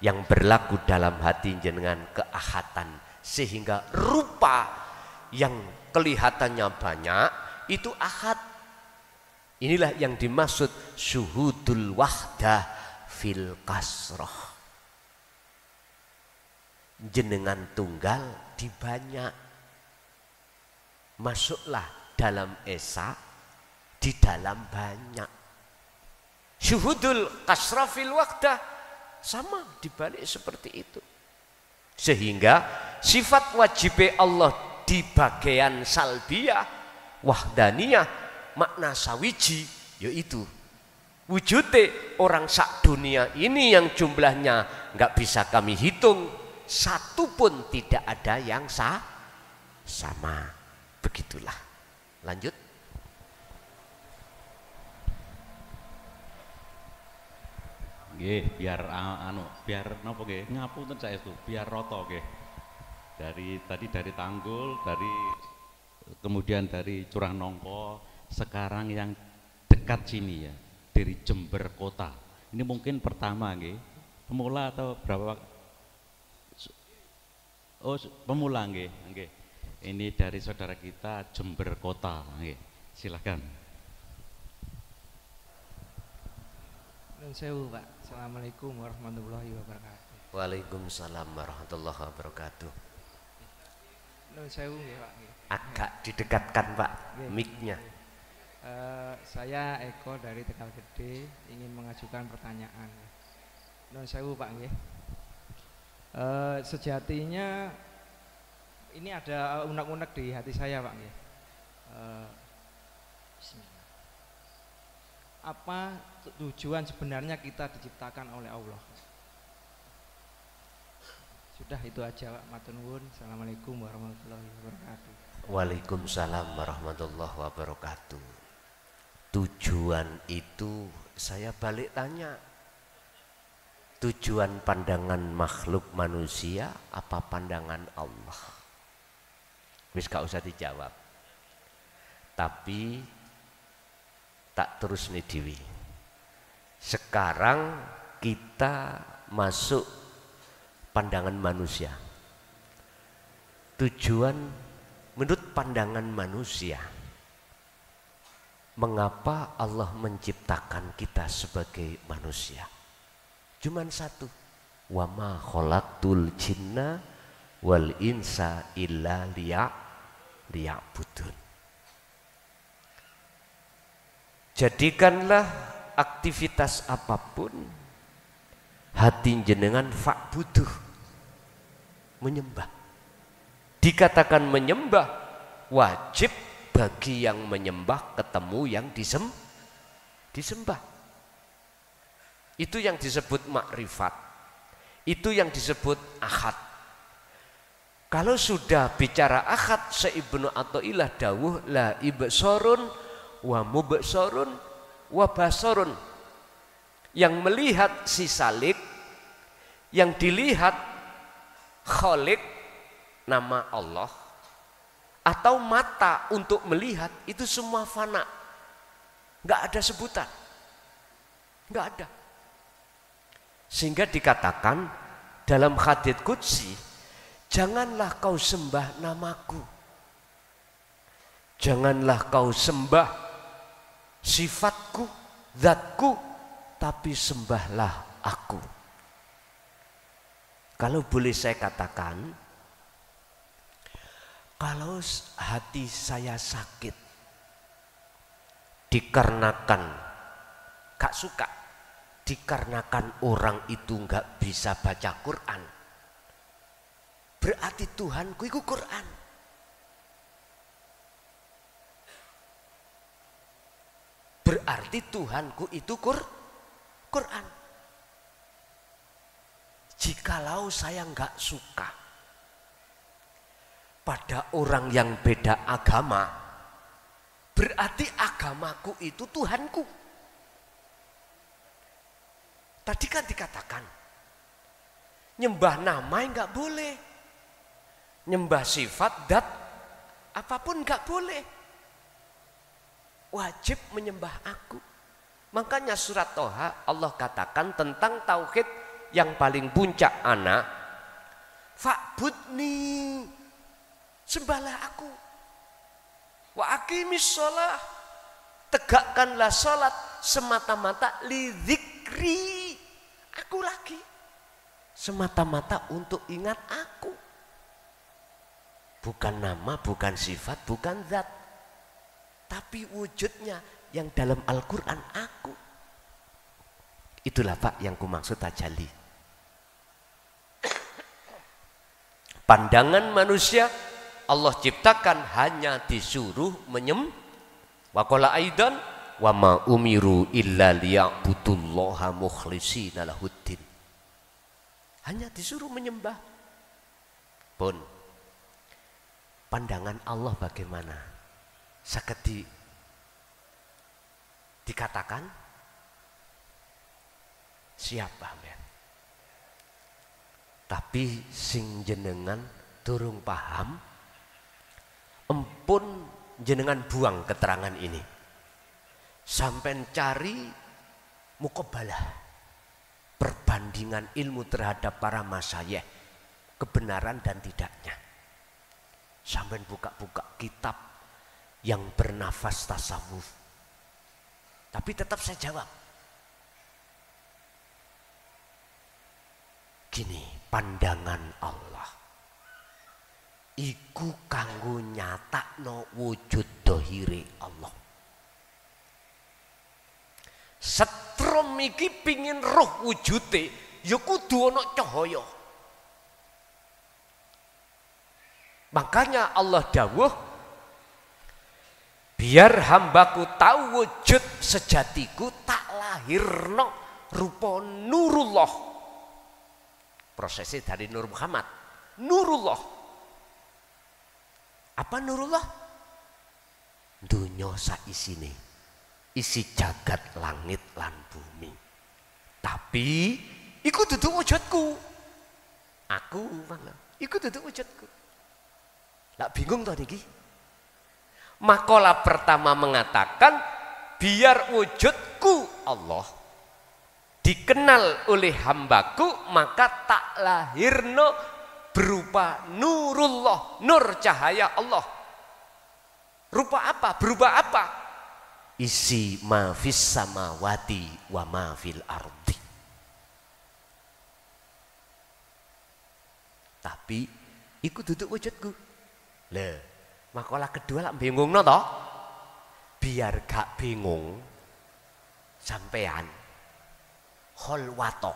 yang berlaku dalam hati jenengan keahatan, sehingga rupa yang kelihatannya banyak itu ahad. Inilah yang dimaksud syuhudul wahdah fil kasroh. Jenengan tunggal di banyak. Masuklah dalam esa di dalam banyak. Syuhudul kasroh fil wahdah sama dibalik seperti itu. Sehingga sifat wajib Allah di bagian salbiyah wahdaniyah makna sawiji, yaitu wujudnya orang sak dunia ini yang jumlahnya nggak bisa kami hitung, satu pun tidak ada yang sama. Begitulah. Lanjut. Nggih, biar biar napa nggih, ngapunten saestu, biar rata nggih. Dari Tanggul, kemudian dari Curah Nongko, sekarang yang dekat sini ya, dari Jember Kota. Ini mungkin pertama nggih, pemula atau berapa? Oh, pemula nggih. Ini dari saudara kita Jember Kota, nggih. Silakan. Nuwun sewu, Pak. Assalamualaikum warahmatullahi wabarakatuh. Waalaikumsalam warahmatullahi wabarakatuh. Nuwun sewu nggih, Pak. Agak didekatkan, Pak, mic-nya. Saya Eko dari Tegal Gede, ingin mengajukan pertanyaan. Nuwun sewu, Pak nggih. Sejatinya ini ada unek-unek di hati saya, Pak nggih. Apa tujuan sebenarnya kita diciptakan oleh Allah? Sudah itu aja, Pak. Matur nuwun. Assalamualaikum warahmatullahi wabarakatuh. Waalaikumsalam warahmatullahi wabarakatuh. Tujuan itu saya balik tanya. Tujuan pandangan makhluk manusia apa pandangan Allah? Wis gak usah dijawab. Tapi tak terus nih Dewi. Sekarang kita masuk pandangan manusia. Tujuan menurut pandangan manusia, mengapa Allah menciptakan kita sebagai manusia? Cuman satu, wa ma khalaqtul jinna wal insa illa liya'budun. Jadikanlah aktivitas apapun hati jenengan fa'buduh, menyembah. Dikatakan menyembah, wajib bagi yang menyembah ketemu yang disembah. Itu yang disebut makrifat. Itu yang disebut ahad. Kalau sudah bicara ahad, Ibnu Athaillah dawuh la ibsorun wa mubsorun wa basarun. Yang melihat si salik, yang dilihat khalik nama Allah, atau mata untuk melihat, itu semua fana, nggak ada sebutan, nggak ada. Sehingga dikatakan dalam hadits qudsi, Janganlah kau sembah namaku. Janganlah kau sembah sifatku, zatku, tapi sembahlah aku. Kalau boleh saya katakan, kalau hati saya sakit dikarenakan gak suka, dikarenakan orang itu gak bisa baca Quran, berarti Tuhanku itu Quran. Berarti Tuhanku itu Quran. Jikalau saya nggak suka pada orang yang beda agama, berarti agamaku itu Tuhanku. Tadi kan dikatakan nyembah nama nggak boleh, nyembah sifat, dat, apapun nggak boleh. Wajib menyembah aku. Makanya surat Toha Allah katakan tentang tauhid yang paling puncak anak, fa'budni, sembahlah aku. Wa aqimis shalah, tegakkanlah salat semata-mata lidzikri, aku lagi. Semata-mata untuk ingat aku. Bukan nama, bukan sifat, bukan zat. Tapi wujudnya yang dalam Al-Quran aku. Itulah Pak yang kumaksud tajalli. Pandangan manusia Allah ciptakan hanya disuruh wa qala aidan wa ma umiru illa liya'budullaha mukhlishina lahuddin. Hanya disuruh menyembah. Pun pandangan Allah bagaimana? Sakit dikatakan siapa men? Tapi sing jenengan durung paham, empun jenengan buang keterangan ini. Sampai cari muqabalah, perbandingan ilmu terhadap para masyayikh, kebenaran dan tidaknya. Sampai buka-buka kitab yang bernafas tasawuf. Tapi tetap saya jawab. Gini, pandangan Allah iku kanggo nyatakno wujud dohire Allah. Setrum iki pingin roh wujude ya kudu ana cahaya. Makanya Allah dawuh, biar hambaku tahu wujud sejatiku, tak lahirno rupa nurullah. Prosesnya dari Nur Muhammad, nurullah. Apa nurullah? Dunya saisine, isi jagat langit lan bumi. Tapi iku dudu wujudku. Aku mana? Iku dudu wujudku. Lah bingung toh niki? Makalah pertama mengatakan biar wujudku Allah dikenal oleh hambaku, maka tak lahirno berupa nurullah, nur cahaya Allah. Rupa apa? Berupa apa? Isi ma fis samawati wa ma fil ardi. Tapi iku duduk wujudku. Lah, makalah kedua lak bingungno toh? Biar gak bingung sampean kholwato.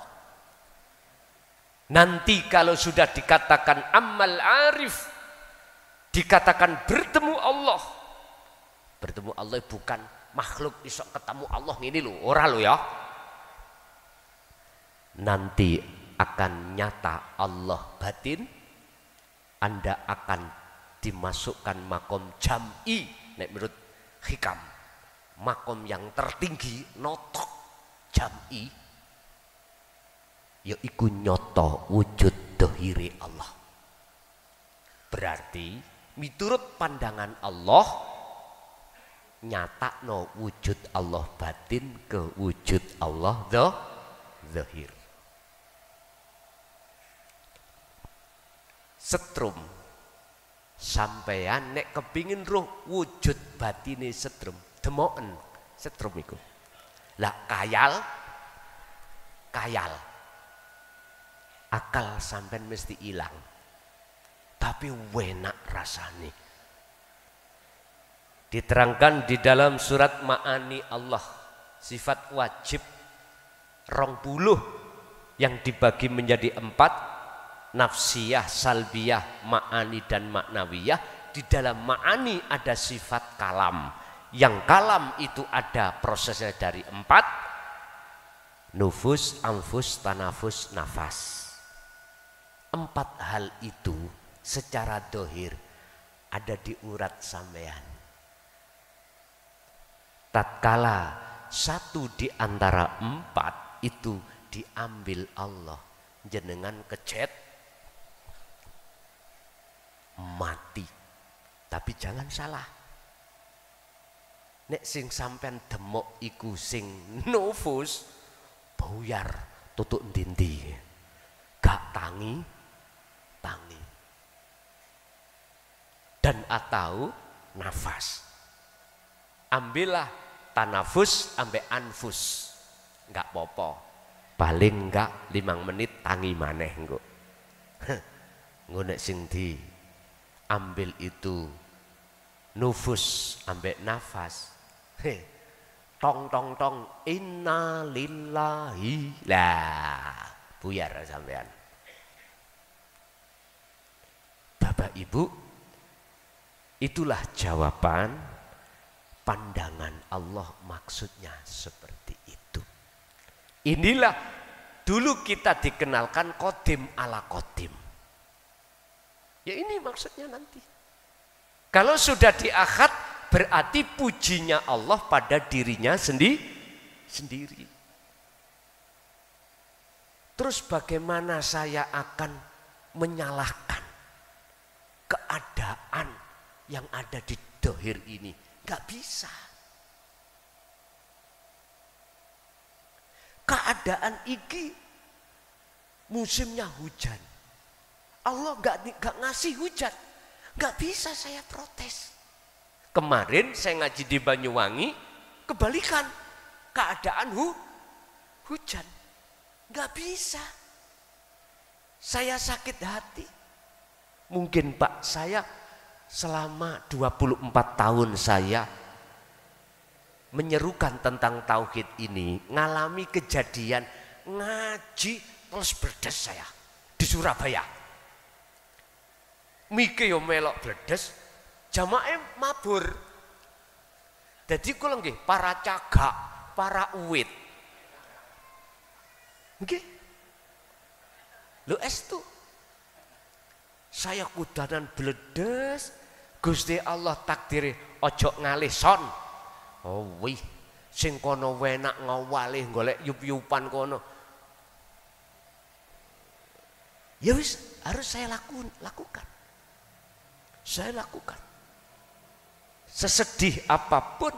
Nanti kalau sudah dikatakan amal arif, dikatakan bertemu Allah. Bertemu Allah bukan makhluk isok ketemu Allah ini loh, ora lo ya. Nanti akan nyata Allah batin, Anda akan dimasukkan makom jam'i, nek menurut hikam, makom yang tertinggi, notok jam'i, yaiku nyoto wujud dohiri Allah. Berarti miturut pandangan Allah nyata no wujud Allah batin ke wujud Allah zahir. setrum. Sampeyan nek kepingin roh wujud batine setrum, demoken setrum iku. Lah kayal akal sampean mesti hilang, tapi enak rasane. Diterangkan di dalam surat Ma'ani Allah, sifat wajib 20 yang dibagi menjadi 4, nafsiyah, salbiyah, ma'ani dan maknawiyah. Di dalam ma'ani ada sifat kalam, yang kalam itu ada prosesnya dari 4, nufus, anfus, tanafus, nafas. 4 hal itu secara dohir ada di urat sampean. Tatkala satu di antara 4 itu diambil Allah, jenengan kecet mati. Tapi jangan salah, nek sing sampean demok iku sing nufus, buyar tutuk ndindi, gak tangi dan atau nafas. Ambillah tanafus ambek anfus, enggak popo, paling enggak 5 menit tangi maneh engko. Ngonek sing di ambil itu nufus ambek nafas, tong tong tong inna lillahi, lah buyar sampean. Bapak Ibu, itulah jawaban pandangan Allah, maksudnya seperti itu. Inilah dulu kita dikenalkan kodim ala kodim. Ya ini maksudnya nanti. Kalau sudah di akhad berarti pujinya Allah pada dirinya sendiri. Terus bagaimana saya akan menyalahkan keadaan yang ada di dohir ini? Gak bisa. Keadaan iki musimnya hujan, Allah gak ngasih hujan, gak bisa saya protes. Kemarin saya ngaji di Banyuwangi, kebalikan keadaan hujan, gak bisa. Saya sakit hati. Mungkin Pak, saya selama 24 tahun saya menyerukan tentang tauhid ini, ngalami kejadian ngaji terus berdes saya di Surabaya. Mike yo melok berdes, jamaah mabur. Jadi kula nggih para cagak, para uwit. Nggih. Lho estu. Saya kudanan bledes, Gusti Allah takdire ojo ngalih son. Oh wih, sing kono wenak ngawalih golek yup-yupan kono. Ya wis, harus saya lakukan. Saya lakukan. Sesedih apapun,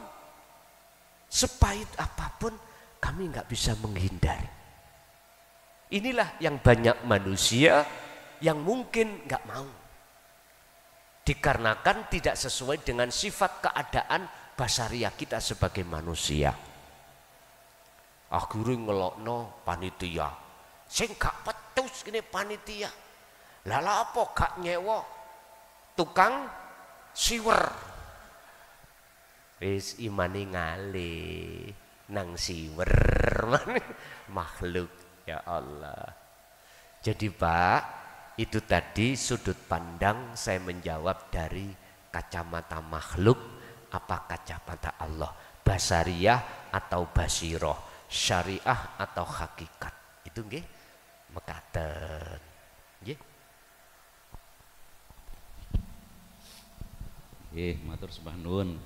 sepahit apapun, kami nggak bisa menghindari. Inilah yang banyak manusia yang mungkin nggak mau, dikarenakan tidak sesuai dengan sifat keadaan basariah kita sebagai manusia. Akhirnya ngelokno panitia, sing gak petus gini panitia, lala apa gak nyewa tukang siwer, wis imani ngalih nang siwer makhluk, ya Allah. Jadi Pak, itu tadi sudut pandang saya menjawab dari kacamata makhluk apa kacamata Allah, basariyah atau basiroh, syariah atau hakikat. Itu nggih mekaten. Nggih. Matur sembah nuwun.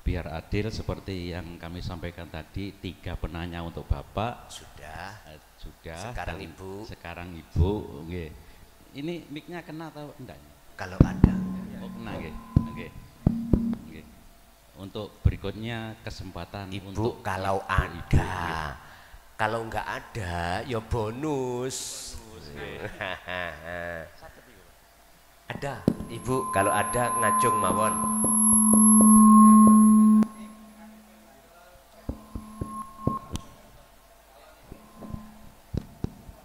Biar adil seperti yang kami sampaikan tadi, 3 penanya untuk Bapak. Sudah. Sekarang Ibu. Nggih. Ini mic-nya kena atau enggak? Kalau ada. Oh, kena nggih. Nggih. Nggih. Untuk berikutnya kesempatan Ibu untuk kalau ada. Kalau enggak ada ya bonus. Ada, Ibu, kalau ada ngajung mawon.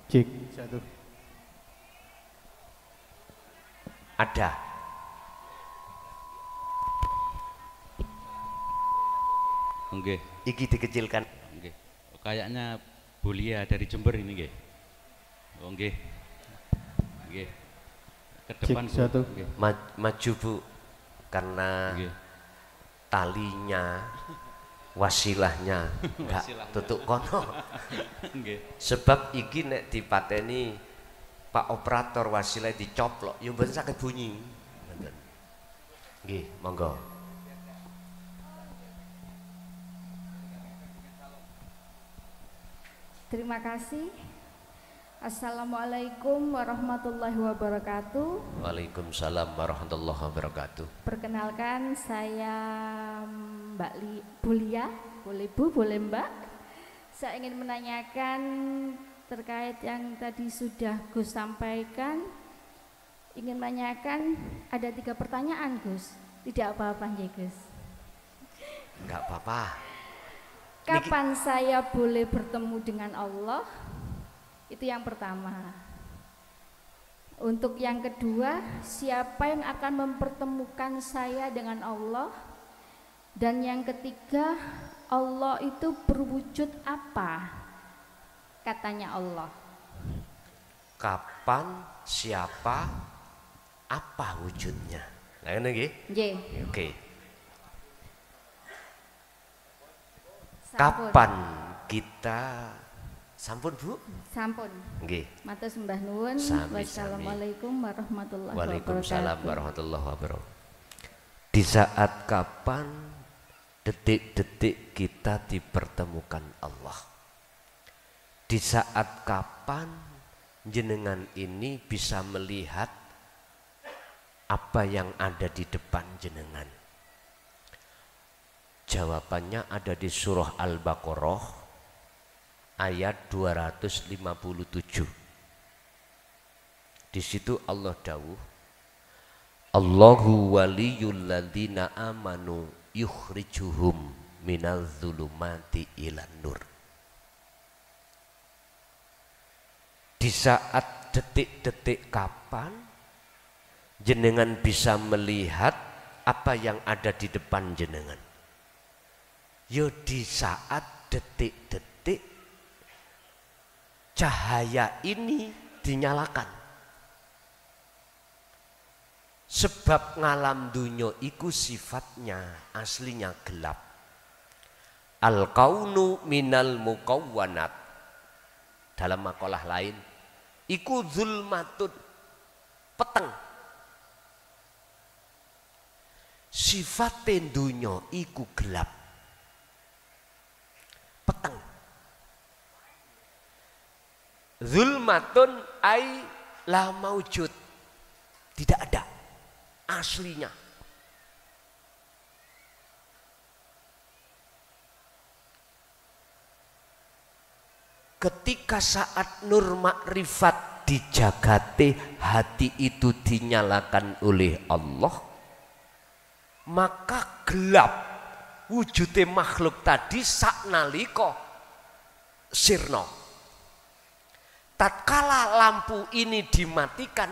Cek satu. Ada. Nggih. Iki dikecilkan. Nggih. Kayaknya Bulia dari Jember ini nggih. Oh nggih. Nggih. Ke depan Cek satu. Nggih. Maju Bu, karena Nggih. talinya, wasilahnya enggak Wasilahnya. tutuk kono. Nggih. Sebab iki nek dipateni Pak operator wasilah dicoplok, yo mboten saged bunyi. Ngoten. Nggih, monggo. Terima kasih. Assalamualaikum warahmatullahi wabarakatuh. Waalaikumsalam warahmatullahi wabarakatuh. Perkenalkan saya Mbak Bulia, boleh Bu, boleh Mbak. Saya ingin menanyakan terkait yang tadi sudah Gus sampaikan. Ingin menanyakan, ada 3 pertanyaan Gus. Tidak apa-apa ya Gus. Enggak apa-apa. Kapan saya boleh bertemu dengan Allah? Itu yang pertama. Untuk yang kedua, siapa yang akan mempertemukan saya dengan Allah? Dan yang ketiga, Allah itu berwujud apa? Katanya Allah. Kapan, siapa, apa wujudnya? Nah, ini nggih. Nggih. Oke. Sampun. Kapan kita sampun Bu? Sampun. Nggih. Matur sembah nuwun. Sami-sami. Wassalamualaikum warahmatullahi Waalaikumsalam wabarakatuh. warahmatullahi wabarakatuh. Di saat kapan detik-detik kita dipertemukan Allah? Di saat kapan jenengan ini bisa melihat apa yang ada di depan jenengan? Jawabannya ada di surah Al-Baqarah ayat 257. Di situ Allah dawuh, Allahu waliyul ladzina amanu yukhrijuhum minal zulumati ilan nur. Di saat detik-detik kapan jenengan bisa melihat apa yang ada di depan jenengan? Yo di saat detik-detik cahaya ini dinyalakan. Sebab ngalam dunya iku sifatnya aslinya gelap. Al-kaunu minal mukawwanat. Dalam makalah lain iku zulmatun, peteng. Sifat dunya iku gelap, peteng. Zulmatun ai la maujud, tidak ada aslinya. Ketika saat nur makrifat dijagate, hati itu dinyalakan oleh Allah, maka gelap wujudnya makhluk tadi saknalika sirna. Tatkala lampu ini dimatikan,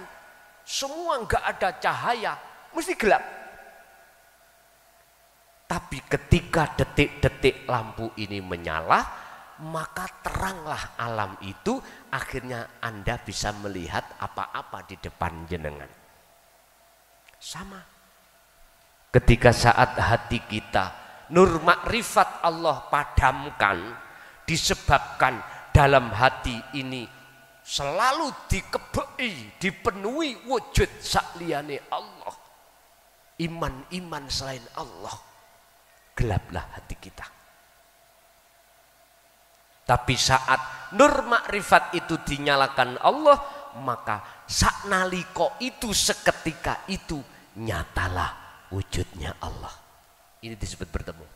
semua enggak ada cahaya, mesti gelap. Tapi ketika detik-detik lampu ini menyala, maka teranglah alam itu, akhirnya Anda bisa melihat apa-apa di depan jenengan. Sama. Ketika saat hati kita nur makrifat Allah padamkan, disebabkan dalam hati ini selalu dikebei, dipenuhi wujud sakliyane Allah, iman-iman selain Allah, gelaplah hati kita. Tapi saat nur makrifat itu dinyalakan Allah, maka saknaliko itu seketika itu nyatalah wujudnya Allah. Ini disebut bertemu.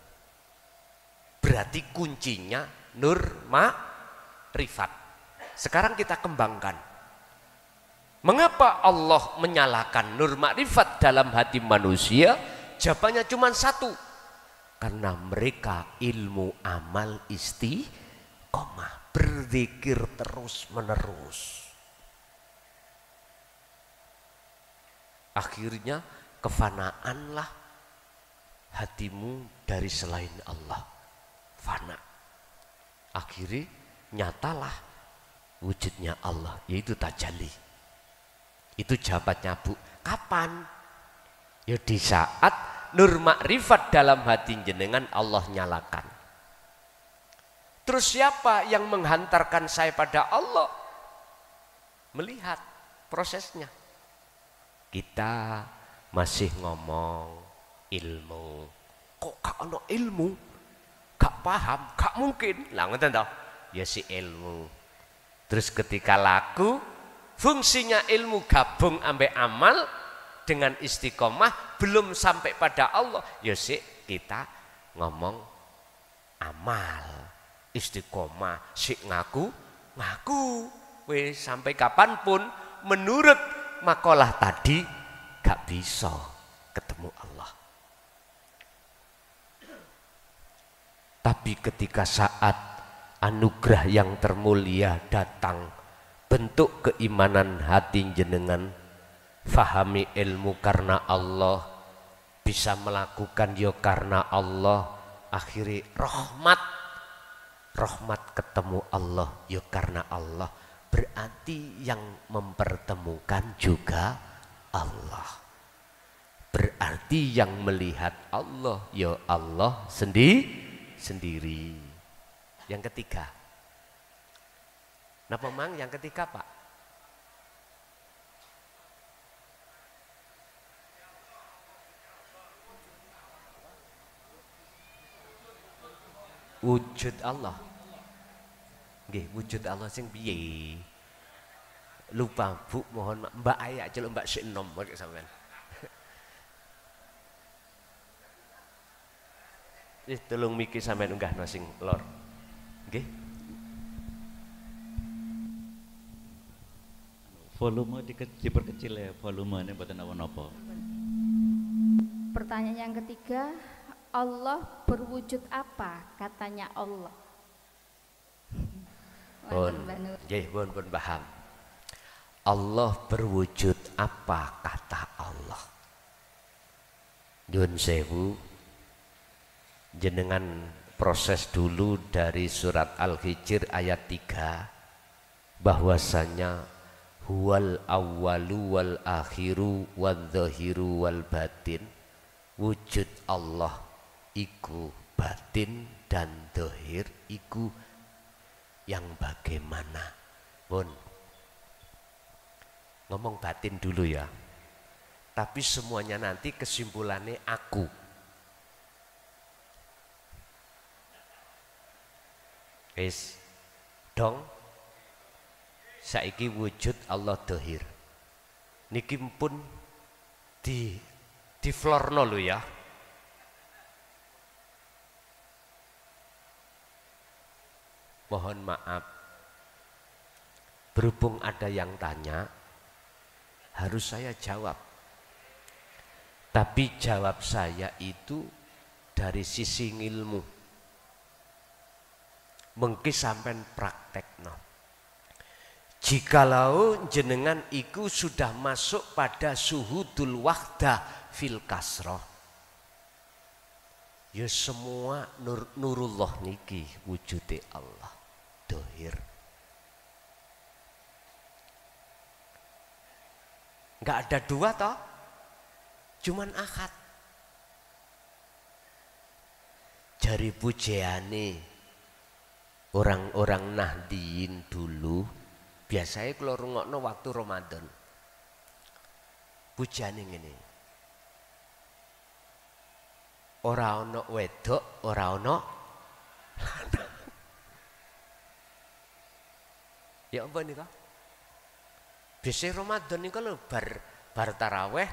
Berarti kuncinya nur makrifat. Sekarang kita kembangkan. Mengapa Allah menyalakan nur makrifat dalam hati manusia? Jawabannya cuma satu. Karena mereka ilmu amal istiqomah, berzikir terus menerus. Akhirnya kefanaanlah hatimu dari selain Allah. Fana. Akhirnya nyatalah wujudnya Allah, yaitu tajalli. Itu jawabannya Bu. Kapan? Ya di saat nur makrifat dalam hati jenengan Allah nyalakan. Terus siapa yang menghantarkan saya pada Allah? Melihat prosesnya. Kita masih ngomong ilmu. Kok gak ono ilmu? Gak paham, gak mungkin. Lah ngoten toh? Ya si ilmu. Terus ketika laku, fungsinya ilmu gabung ambek amal dengan istiqomah belum sampai pada Allah. Ya sih kita ngomong amal, istiqomah, sik ngaku. Weh sampai kapanpun menurut makalah tadi gak bisa ketemu Allah. Tapi ketika saat anugerah yang termulia datang, bentuk keimanan hati jenengan, fahami ilmu karena Allah, bisa melakukan ya karena Allah, akhiri rahmat ketemu Allah ya karena Allah, berarti yang mempertemukan juga Allah, berarti yang melihat Allah ya Allah sendiri. Yang ketiga, napa mang yang ketiga Pak? Wujud Allah. Nggih, wujud Allah sing piye? Lupa Bu, mohon Mbak Aya celuk Mbak sik enom kok sampean. Wis tolong miki sampean unggahno sing lor. Nggih. Volume diperkecil ya, volumenya mboten napa-napa. Pertanyaan yang ketiga, Allah berwujud apa? Katanya Allah. Pun, nggih pun paham. Allah berwujud apa kata Allah? Nyuwun sewu, jenengan proses dulu dari surat Al-Hijr ayat 3 bahwasanya huwal awwalu wal akhiru wal zahiru wal batin. Wujud Allah iku batin dan zahir iku yang bagaimana? Pun ngomong batin dulu ya, tapi semuanya nanti kesimpulannya aku. Wis dong, saiki wujud Allah zahir niki pun di florno lo ya. Mohon maaf, berhubung ada yang tanya, harus saya jawab. Tapi jawab saya itu dari sisi ilmu. Mengki sampean praktekno. Jikalau jenengan iku sudah masuk pada suhudul wahdah fil kasroh, ya semua nurullah niki wujude Allah dohir. Nggak ada dua toh, cuman ahad. Jari pujiane orang-orang Nahdiyin dulu, biasanya kalau rungokno waktu Ramadan, pujiane ngene, ora ono wedok, ora ono lanang. Ya apa nih kok? Biasanya Ramadan ini kalau bar taraweh,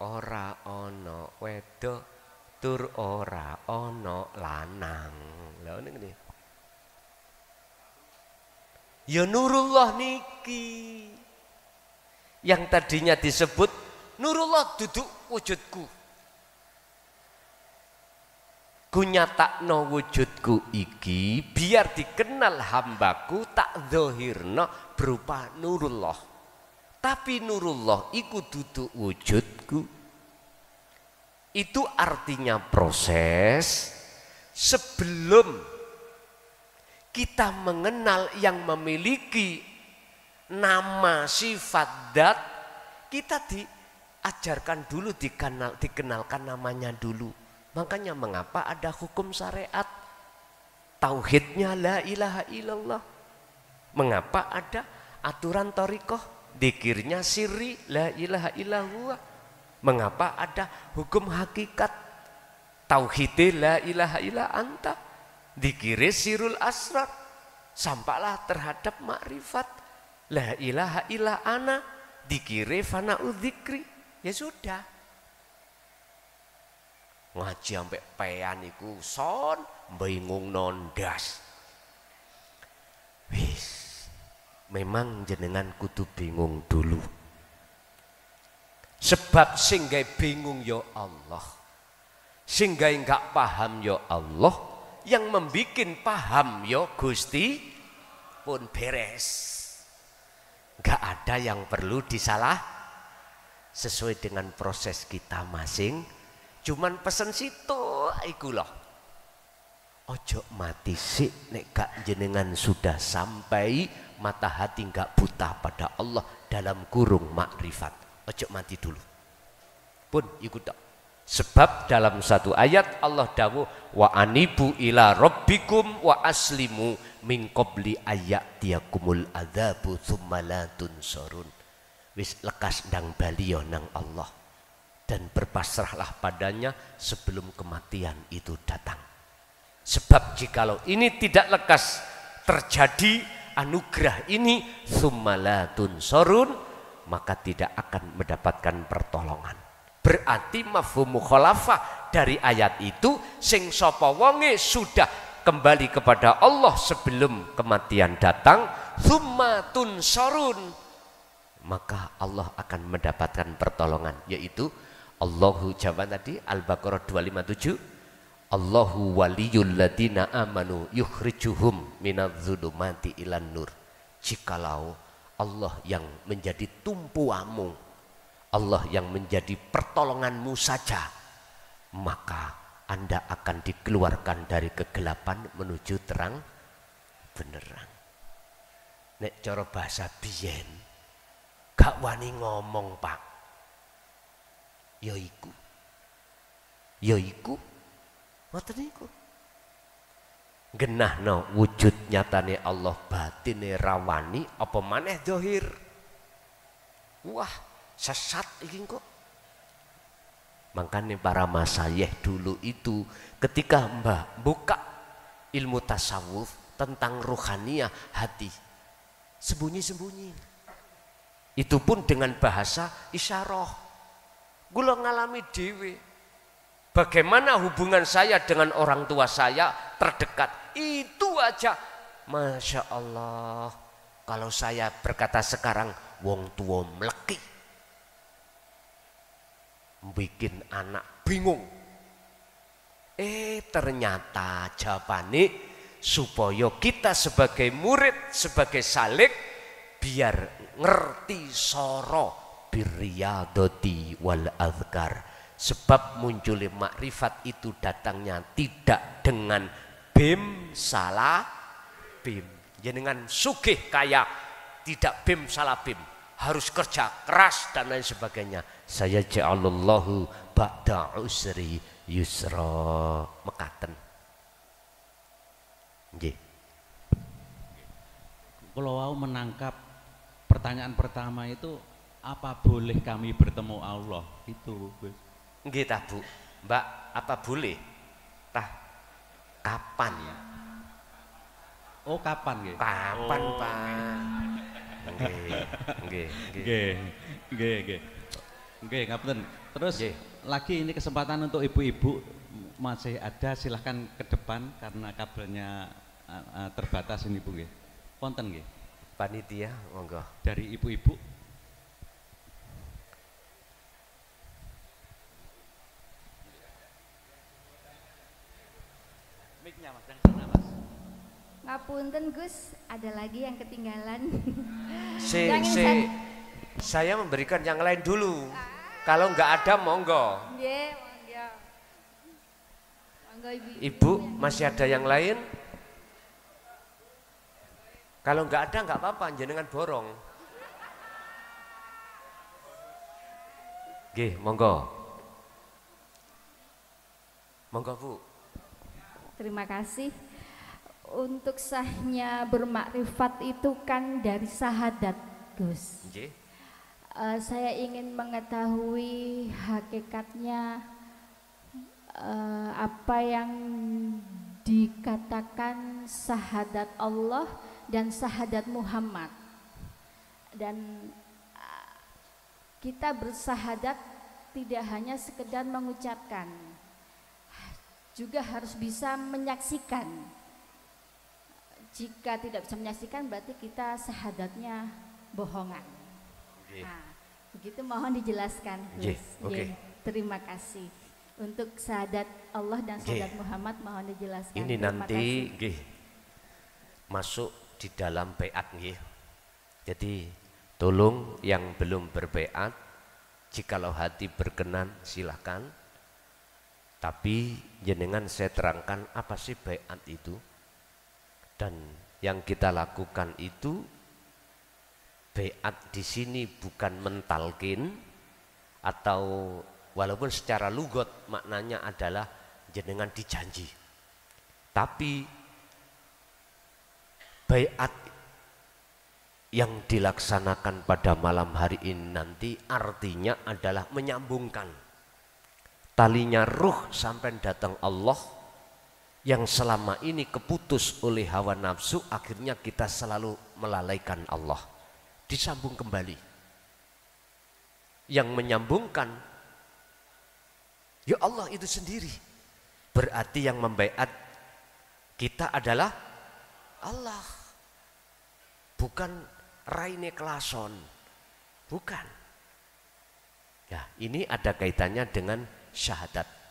ora ono wedok, tur ora ono lanang. Lah ngene. Ya Nurullah niki. Yang tadinya disebut Nurullah duduk wujudku. Kunyatakno wujudku iki biar dikenal hambaku tak zahirna berupa Nurullah. Tapi Nurullah iku duduk wujudku. Itu artinya proses sebelum kita mengenal yang memiliki nama sifat dat, kita diajarkan dulu, dikenalkan namanya dulu. Makanya mengapa ada hukum syariat? Tauhidnya la ilaha illallah. Mengapa ada aturan thariqah? Dzikirnya sirri la ilaha illallah. Mengapa ada hukum hakikat? Tauhidnya la ilaha illa anta. Dzikire sirul asrar. Sampailah terhadap makrifat la ilaha illa ana. Dzikire fana'u dzikri. Ya sudah. Ngaji sampai pean iku son bingung nondas. Wis, memang jenengan kudu bingung dulu. Sebab sing gawe bingung ya Allah. Sing gawe enggak paham ya Allah, yang membikin paham ya Gusti pun beres. Enggak ada yang perlu disalah sesuai dengan proses kita masing. Cuman pesen situ iku loh. Ojo mati sik nek gak jenengan sudah sampai mata hati gak buta pada Allah dalam kurung makrifat. Ojo mati dulu. Pun iku tok. Sebab dalam satu ayat Allah dawuh wa anibu ila rabbikum wa aslimu min qabli ayatiyakumul adzabu tsumma la tunsarun. Wis lekas ndang bali yo nang Allah. Dan berpasrahlah padanya sebelum kematian itu datang. Sebab jikalau ini tidak lekas terjadi anugerah ini summalatun sorun, maka tidak akan mendapatkan pertolongan. Berarti mafhum mukhalafah dari ayat itu sing sapa wonge sudah kembali kepada Allah sebelum kematian datang summatun sorun, maka Allah akan mendapatkan pertolongan, yaitu Allahu jawaban tadi Al-Baqarah 257, Allahu waliyul ladina amanu yukhrijuhum minadz-dzulumati ilan nur. Jikalau Allah yang menjadi tumpuamu, Allah yang menjadi pertolonganmu saja, maka Anda akan dikeluarkan dari kegelapan menuju terang benerang. Nek cara bahasa biyen gak wani ngomong Pak. Yaiku ngoten niku genahno wujud nyatane Allah batine rawani apa maneh zahir. Wah sesat iki kok. Makanya para masyayikh dulu itu ketika buka ilmu tasawuf tentang rohaniyah hati sembunyi-sembunyi, itu pun dengan bahasa isyarah. Gula ngalami dewe. Bagaimana hubungan saya dengan orang tua saya terdekat. Itu aja. Masya Allah. Kalau saya berkata sekarang, wong tua mleki. Bikin anak bingung. Ternyata jawabannya supaya kita sebagai murid, sebagai salik, biar ngerti soro birriyadati wal azkar. Sebab munculnya makrifat itu datangnya tidak dengan bim salah bim. Jenengan sugih kaya tidak bim salah bim, harus kerja keras dan lain sebagainya. Saya ja'alallahu ba'da usri yusra mekaten. Nggih. Kalau mau menangkap pertanyaan pertama itu, apa boleh kami bertemu Allah? Itu nggih tah Bu, Mbak, apa boleh? Tah kapan? Oh kapan nggih? Kapan oh. Pak? Nggih, ngapunten. Terus nggih. Lagi ini kesempatan untuk ibu-ibu masih ada, silahkan ke depan karena kabelnya terbatas ini Bu nggih. Wonten nggih. Panitia, monggo. Dari ibu-ibu. Mic-nya Mas, yang sana Mas. Ngapunten Gus, ada lagi yang ketinggalan. Saya memberikan yang lain dulu. Kalau nggak ada monggo. Nggih, monggo. Monggo Ibu. Ibu masih ada yang lain? Kalau nggak ada nggak apa-apa, jenengan borong. Nggih, monggo. Monggo Bu. Terima kasih. Untuk sahnya bermakrifat itu kan dari syahadat, Gus. Nggih. Saya ingin mengetahui hakikatnya apa yang dikatakan syahadat Allah dan syahadat Muhammad. Dan kita bersahadat tidak hanya sekedar mengucapkan, juga harus bisa menyaksikan. Jika tidak bisa menyaksikan berarti kita syahadatnya bohongan. Nah, begitu mohon dijelaskan. Oke. Terima kasih. Untuk syahadat Allah dan syahadat Muhammad mohon dijelaskan. Ini nanti masuk di dalam baiat nggih. Jadi tolong yang belum berbaiat, jikalau hati berkenan silahkan. Tapi jenengan saya terangkan apa sih baiat itu. Dan yang kita lakukan itu baiat di sini bukan mentalkin, atau walaupun secara lugot maknanya adalah jenengan dijanji. Tapi baiat yang dilaksanakan pada malam hari ini nanti artinya adalah menyambungkan talinya ruh sampai datang Allah yang selama ini keputus oleh hawa nafsu, akhirnya kita selalu melalaikan Allah. Disambung kembali. Yang menyambungkan ya Allah itu sendiri. Berarti yang membaiat kita adalah Allah, bukan Raine Klason, bukan. Ya, ini ada kaitannya dengan syahadat.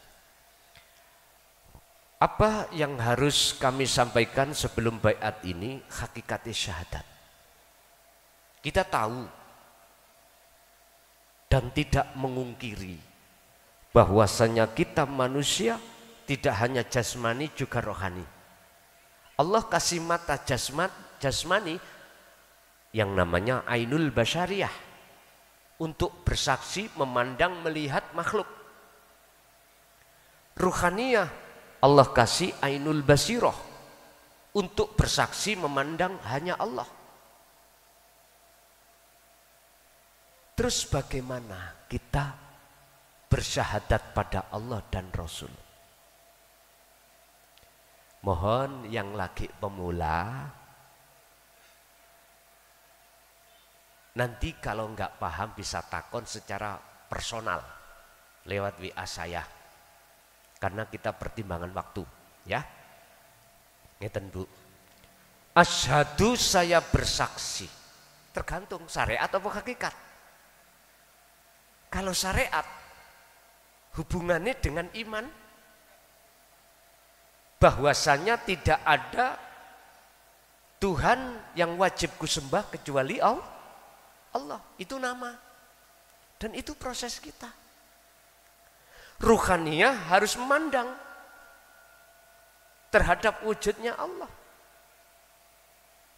Apa yang harus kami sampaikan sebelum baiat ini? Hakikatnya syahadat. Kita tahu dan tidak mengungkiri bahwasanya kita manusia tidak hanya jasmani juga rohani. Allah kasih mata jasmani yang namanya ainul basyariyah untuk bersaksi, memandang, melihat makhluk. Ruhaniyah Allah kasih ainul basirah untuk bersaksi, memandang hanya Allah. Terus bagaimana kita bersyahadat pada Allah dan Rasul? Mohon yang lagi pemula, nanti kalau nggak paham bisa takon secara personal lewat WA saya. Karena kita pertimbangan waktu, ya. Ngeten Bu. Asyhadu, saya bersaksi. Tergantung syariat atau hakikat. Kalau syariat hubungannya dengan iman, bahwasanya tidak ada Tuhan yang wajib kusembah kecuali Allah. Itu nama dan itu proses kita. Ruhaniyah harus memandang terhadap wujudnya Allah.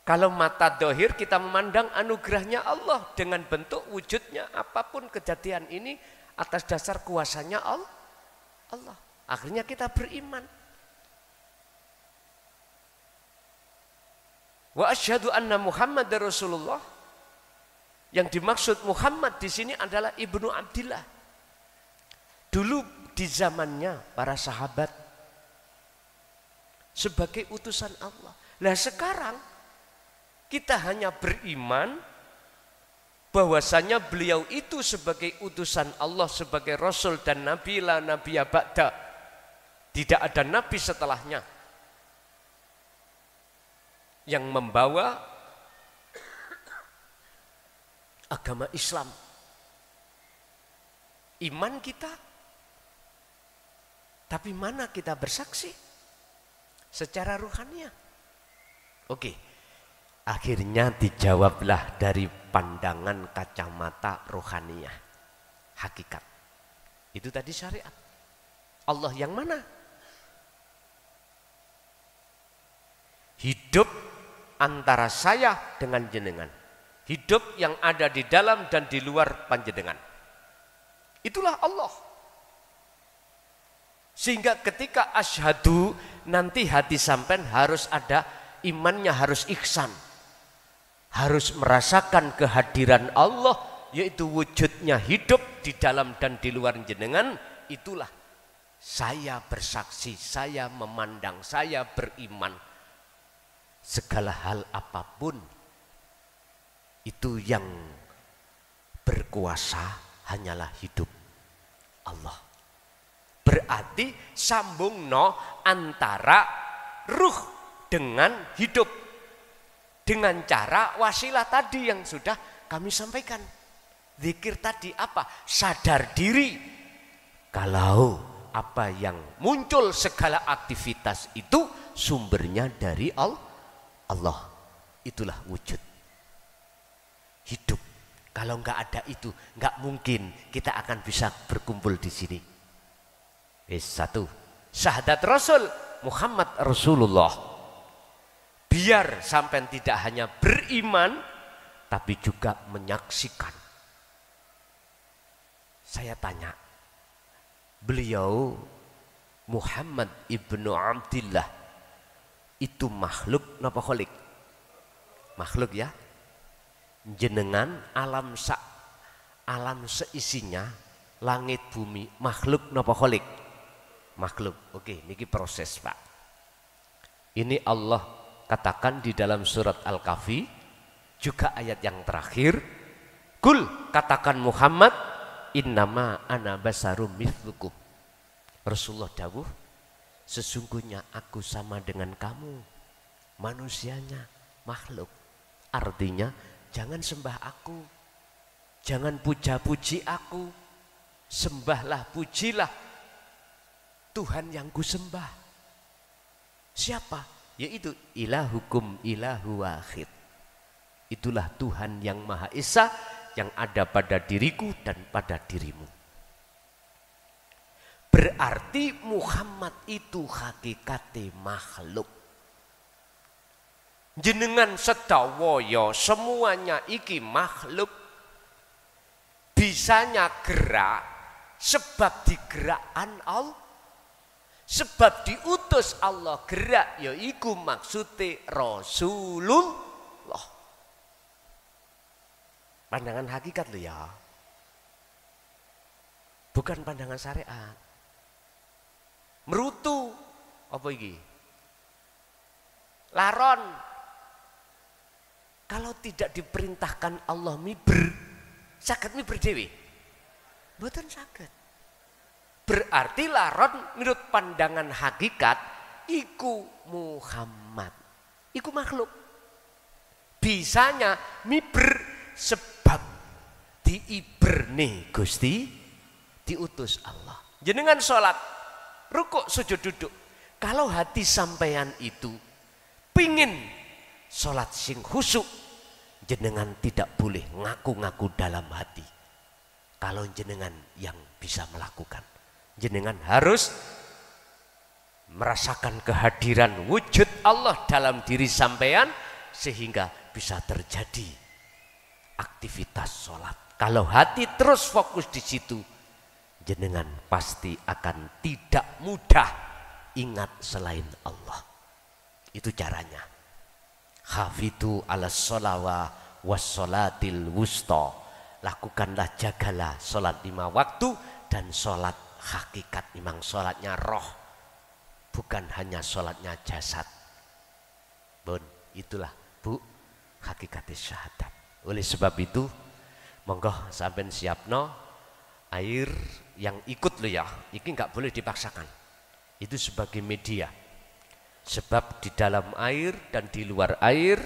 Kalau mata dohir kita memandang anugerahnya Allah dengan bentuk wujudnya, apapun kejadian ini atas dasar kuasanya Allah. Akhirnya kita beriman. Wa asyhadu anna Muhammadar Rasulullah. Yang dimaksud Muhammad di sini adalah Ibnu Abdillah. Dulu di zamannya para sahabat sebagai utusan Allah. Nah sekarang kita hanya beriman bahwasanya beliau itu sebagai utusan Allah, sebagai Rasul dan Nabi, la Nabiya ba'da. Tidak ada Nabi setelahnya yang membawa agama Islam. Iman kita, tapi mana kita bersaksi secara ruhaniah? Oke, akhirnya dijawablah dari pandangan kacamata ruhaniah, hakikat. Itu tadi syariat. Allah yang mana? Hidup antara saya dengan jenengan. Hidup yang ada di dalam dan di luar panjenengan. Itulah Allah. Sehingga ketika asyhadu, nanti hati sampean harus ada imannya, harus ihsan. Harus merasakan kehadiran Allah, yaitu wujudnya hidup di dalam dan di luar jenengan. Itulah saya bersaksi, saya memandang, saya beriman. Segala hal apapun itu yang berkuasa hanyalah hidup Allah. Berarti sambung antara ruh dengan hidup, dengan cara wasilah tadi yang sudah kami sampaikan. Zikir tadi apa? Sadar diri kalau apa yang muncul segala aktivitas itu sumbernya dari Allah. Itulah wujud hidup. Kalau nggak ada itu, nggak mungkin kita akan bisa berkumpul di sini. Satu, syahadat Rasul Muhammad Rasulullah. Biar sampai tidak hanya beriman, tapi juga menyaksikan. Saya tanya, beliau Muhammad ibnu Abdillah itu makhluk napa kholik? Makhluk ya. Jenengan alam seisinya, langit bumi, makhluk napa kholik? Makhluk. Oke, niki proses Pak. Ini Allah katakan di dalam surat Al-Kahfi, juga ayat yang terakhir, kul, katakan Muhammad, innama ana basarum mithlukum. Rasulullah dawuh, sesungguhnya aku sama dengan kamu, manusianya, makhluk. Artinya jangan sembah aku, jangan puja-puji aku, sembahlah, pujilah Tuhan yang ku sembah. Siapa? Yaitu ilahukum ilahu wahid. Itulah Tuhan yang Maha Esa yang ada pada diriku dan pada dirimu. Berarti Muhammad itu hakikate makhluk. Jenengan sedawaya semuanya iki makhluk. Bisanya gerak sebab digerakkan Allah. Sebab diutus Allah gerak, yaiku maksude Rasulullah. Pandangan hakikat lo ya. Bukan pandangan syariat. Merutu apa iki? Laron. Kalau tidak diperintahkan Allah miber, saged miber dhewe? Mboten saged. Berarti laron menurut pandangan hakikat iku Muhammad, iku makhluk. Bisanya miber sebab diiberne Gusti, diutus Allah. Jenengan sholat, rukuk, sujud, duduk. Kalau hati sampean itu pingin sholat sing khusyuk, jenengan tidak boleh ngaku-ngaku dalam hati. Kalau jenengan yang bisa melakukan, jenengan harus merasakan kehadiran wujud Allah dalam diri sampean sehingga bisa terjadi aktivitas sholat. Kalau hati terus fokus di situ, jenengan pasti akan tidak mudah ingat selain Allah. Itu caranya. Hafidu ala sholawa was sholatil wusta. Lakukanlah, jagalah sholat 5 waktu dan sholat hakikat, memang sholatnya roh, bukan hanya sholatnya jasad. Bun, itulah Bu hakikat syahadat. Oleh sebab itu, monggo sampean siapno air yang ikut lo ya, ini nggak boleh dipaksakan. Itu sebagai media. Sebab di dalam air dan di luar air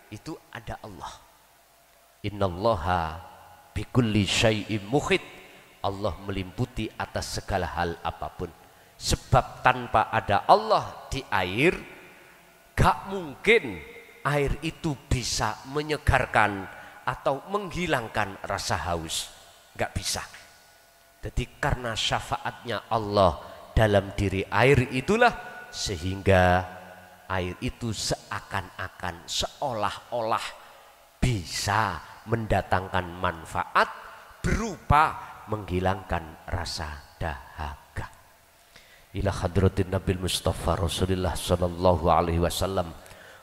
itu ada Allah. Innallaha bikulli syai'im muhit. Allah melimputi atas segala hal apapun. Sebab tanpa ada Allah di air, gak mungkin air itu bisa menyegarkan atau menghilangkan rasa haus. Gak bisa. Jadi karena syafaatnya Allah dalam diri air itulah, sehingga air itu seakan-akan seolah-olah bisa mendatangkan manfaat berupa menghilangkan rasa dahaga. Ila hadratin Nabil Mustafa Rasulullah sallallahu alaihi wasallam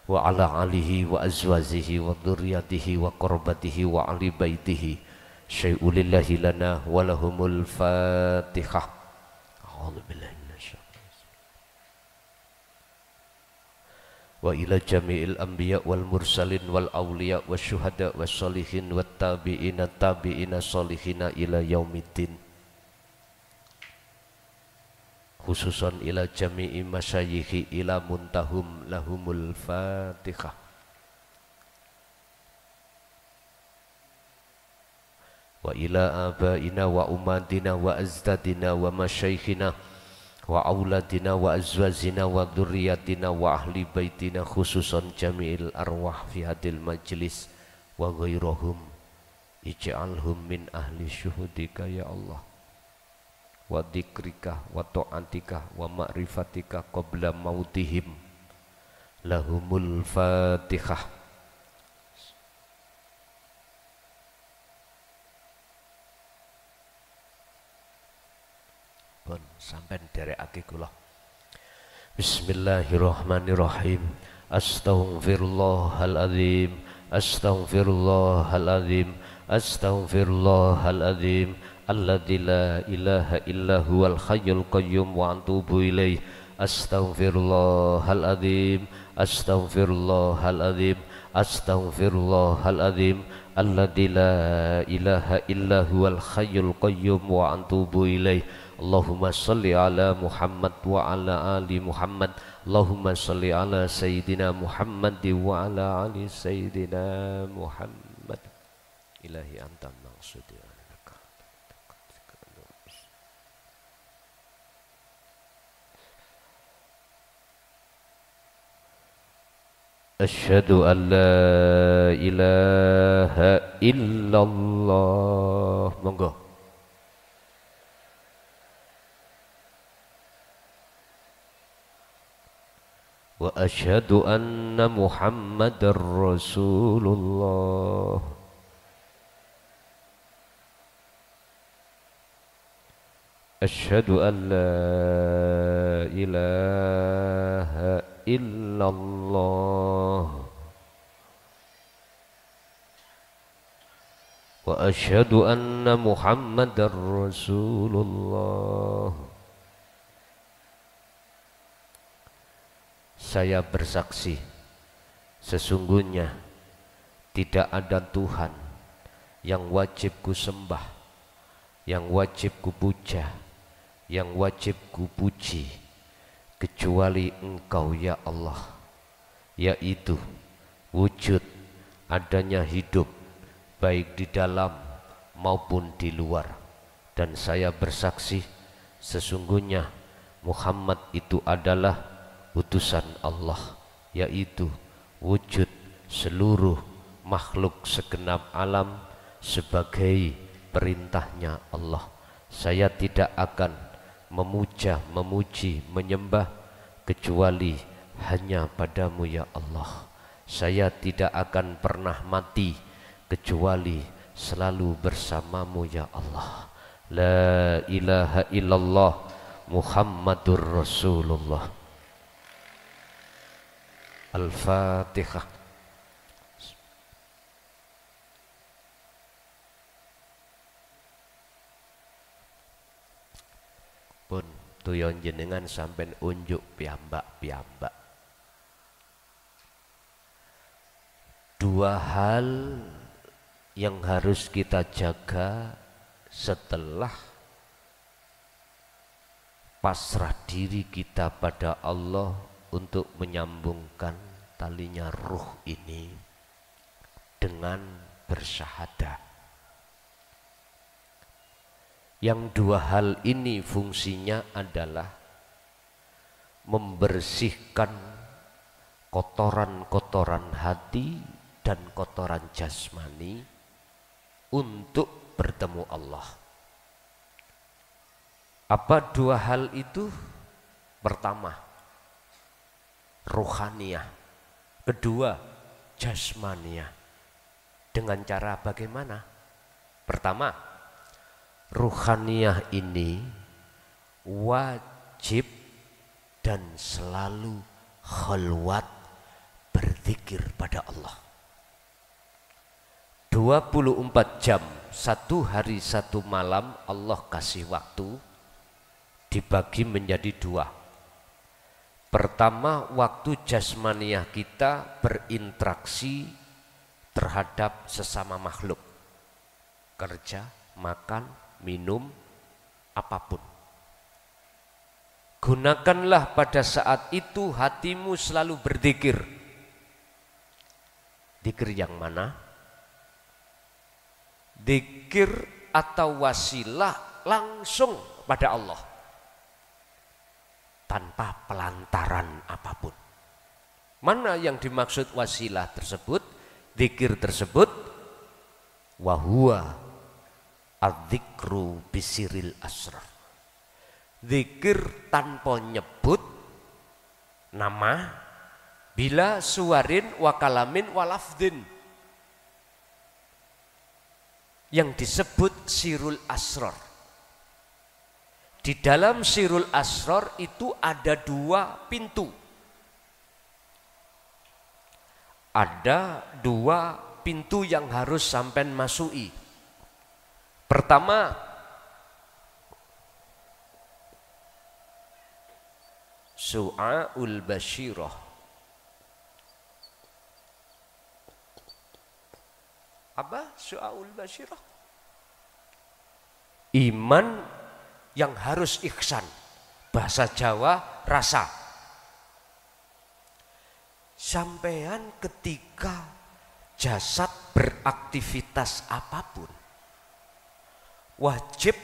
wa ala alihi wa azwajihi wa dzurriyyatihi wa qurbatihi wa ali baitihi syai'ulillahi lana wa lahumul Fatihah. A'udzu billahi wa ila jami'il anbiya wal mursalin wal awliya wasyuhada wassolihin wat tabi'ina tabi'ina solihina ila yaumiddin, khususan ila jami'i masyayikhi ila muntahum lahumul Fatihah. Wa ila abaina wa umadina wa azdadina wa masyayikhina wa auladina wa azwazina wa dzurriyyatina wa ahli baitina, khususan jami'il arwah fi hadil majlis wa ghairahum, ij'alhum min ahli syuhudika ya Allah wa dzikrika wa ta'atika wa ma'rifatika qabla mautihim lahumul Fatihah. Pun sampai derekake kula. Bismillahirrahmanirrahim. Astaghfirullahaladzim, astaghfirullahaladzim, astaghfirullahaladzim, alladzi la ilaha illa huwal hayyul qayyum wa atubu ilaih. Astaghfirullahaladzim, astaghfirullahaladzim, astaghfirullahaladzim, alladzi la ilaha illa huwal hayyul qayyum wa atubu ilaih. Allahumma salli ala Muhammad wa ala ali Muhammad. Allahumma salli ala Sayyidina Muhammad wa ala ali Sayyidina Muhammad. Ilahi anta maqsudi. Asyhadu an la ilaha illallah. Monggo. Wa asyhadu anna Muhammadar Rasulullah. Asyhadu an la ilaha illallah. Wa asyhadu anna Muhammadar Rasulullah. Saya bersaksi, sesungguhnya tidak ada Tuhan yang wajib ku sembah, yang wajib ku puja, yang wajib ku puji, kecuali Engkau ya Allah, yaitu wujud adanya hidup baik di dalam maupun di luar. Dan saya bersaksi, sesungguhnya Muhammad itu adalah utusan Allah, yaitu wujud seluruh makhluk segenap alam sebagai perintahnya Allah. Saya tidak akan memuja, memuji, menyembah kecuali hanya padamu ya Allah. Saya tidak akan pernah mati kecuali selalu bersamamu ya Allah. La ilaha illallah Muhammadur Rasulullah. Al-Fatihah. Pun tuyon jenengan sampai unjuk piyambak-piyambak. Dua hal yang harus kita jaga setelah pasrah diri kita pada Allah untuk menyambungkan talinya ruh ini dengan bersyahadah. Yang dua hal ini fungsinya adalah membersihkan kotoran-kotoran hati dan kotoran jasmani untuk bertemu Allah. Apa dua hal itu? Pertama, rohaniyah. Kedua, jasmaniyah. Dengan cara bagaimana? Pertama, rohaniyah ini wajib dan selalu khalwat berzikir pada Allah. 24 jam, satu hari satu malam Allah kasih waktu dibagi menjadi dua. Pertama, waktu jasmaniyah kita berinteraksi terhadap sesama makhluk, kerja, makan, minum, apapun. Gunakanlah pada saat itu hatimu selalu berzikir. Zikir yang mana? Zikir atau wasilah langsung pada Allah, tanpa pelantaran apapun. Mana yang dimaksud wasilah tersebut, zikir tersebut? Wahuwa adzikru bisiril asrar. Zikir tanpa nyebut nama, bila suwarin wakalamin walafdin, yang disebut sirul asrar. Di dalam sirul asrar itu ada dua pintu. Ada dua pintu yang harus sampai masuki. Pertama, su'aul basyirah. Apa su'aul basyirah? Iman yang harus ihsan. Bahasa Jawa rasa. Sampean ketika jasad beraktivitas apapun, wajib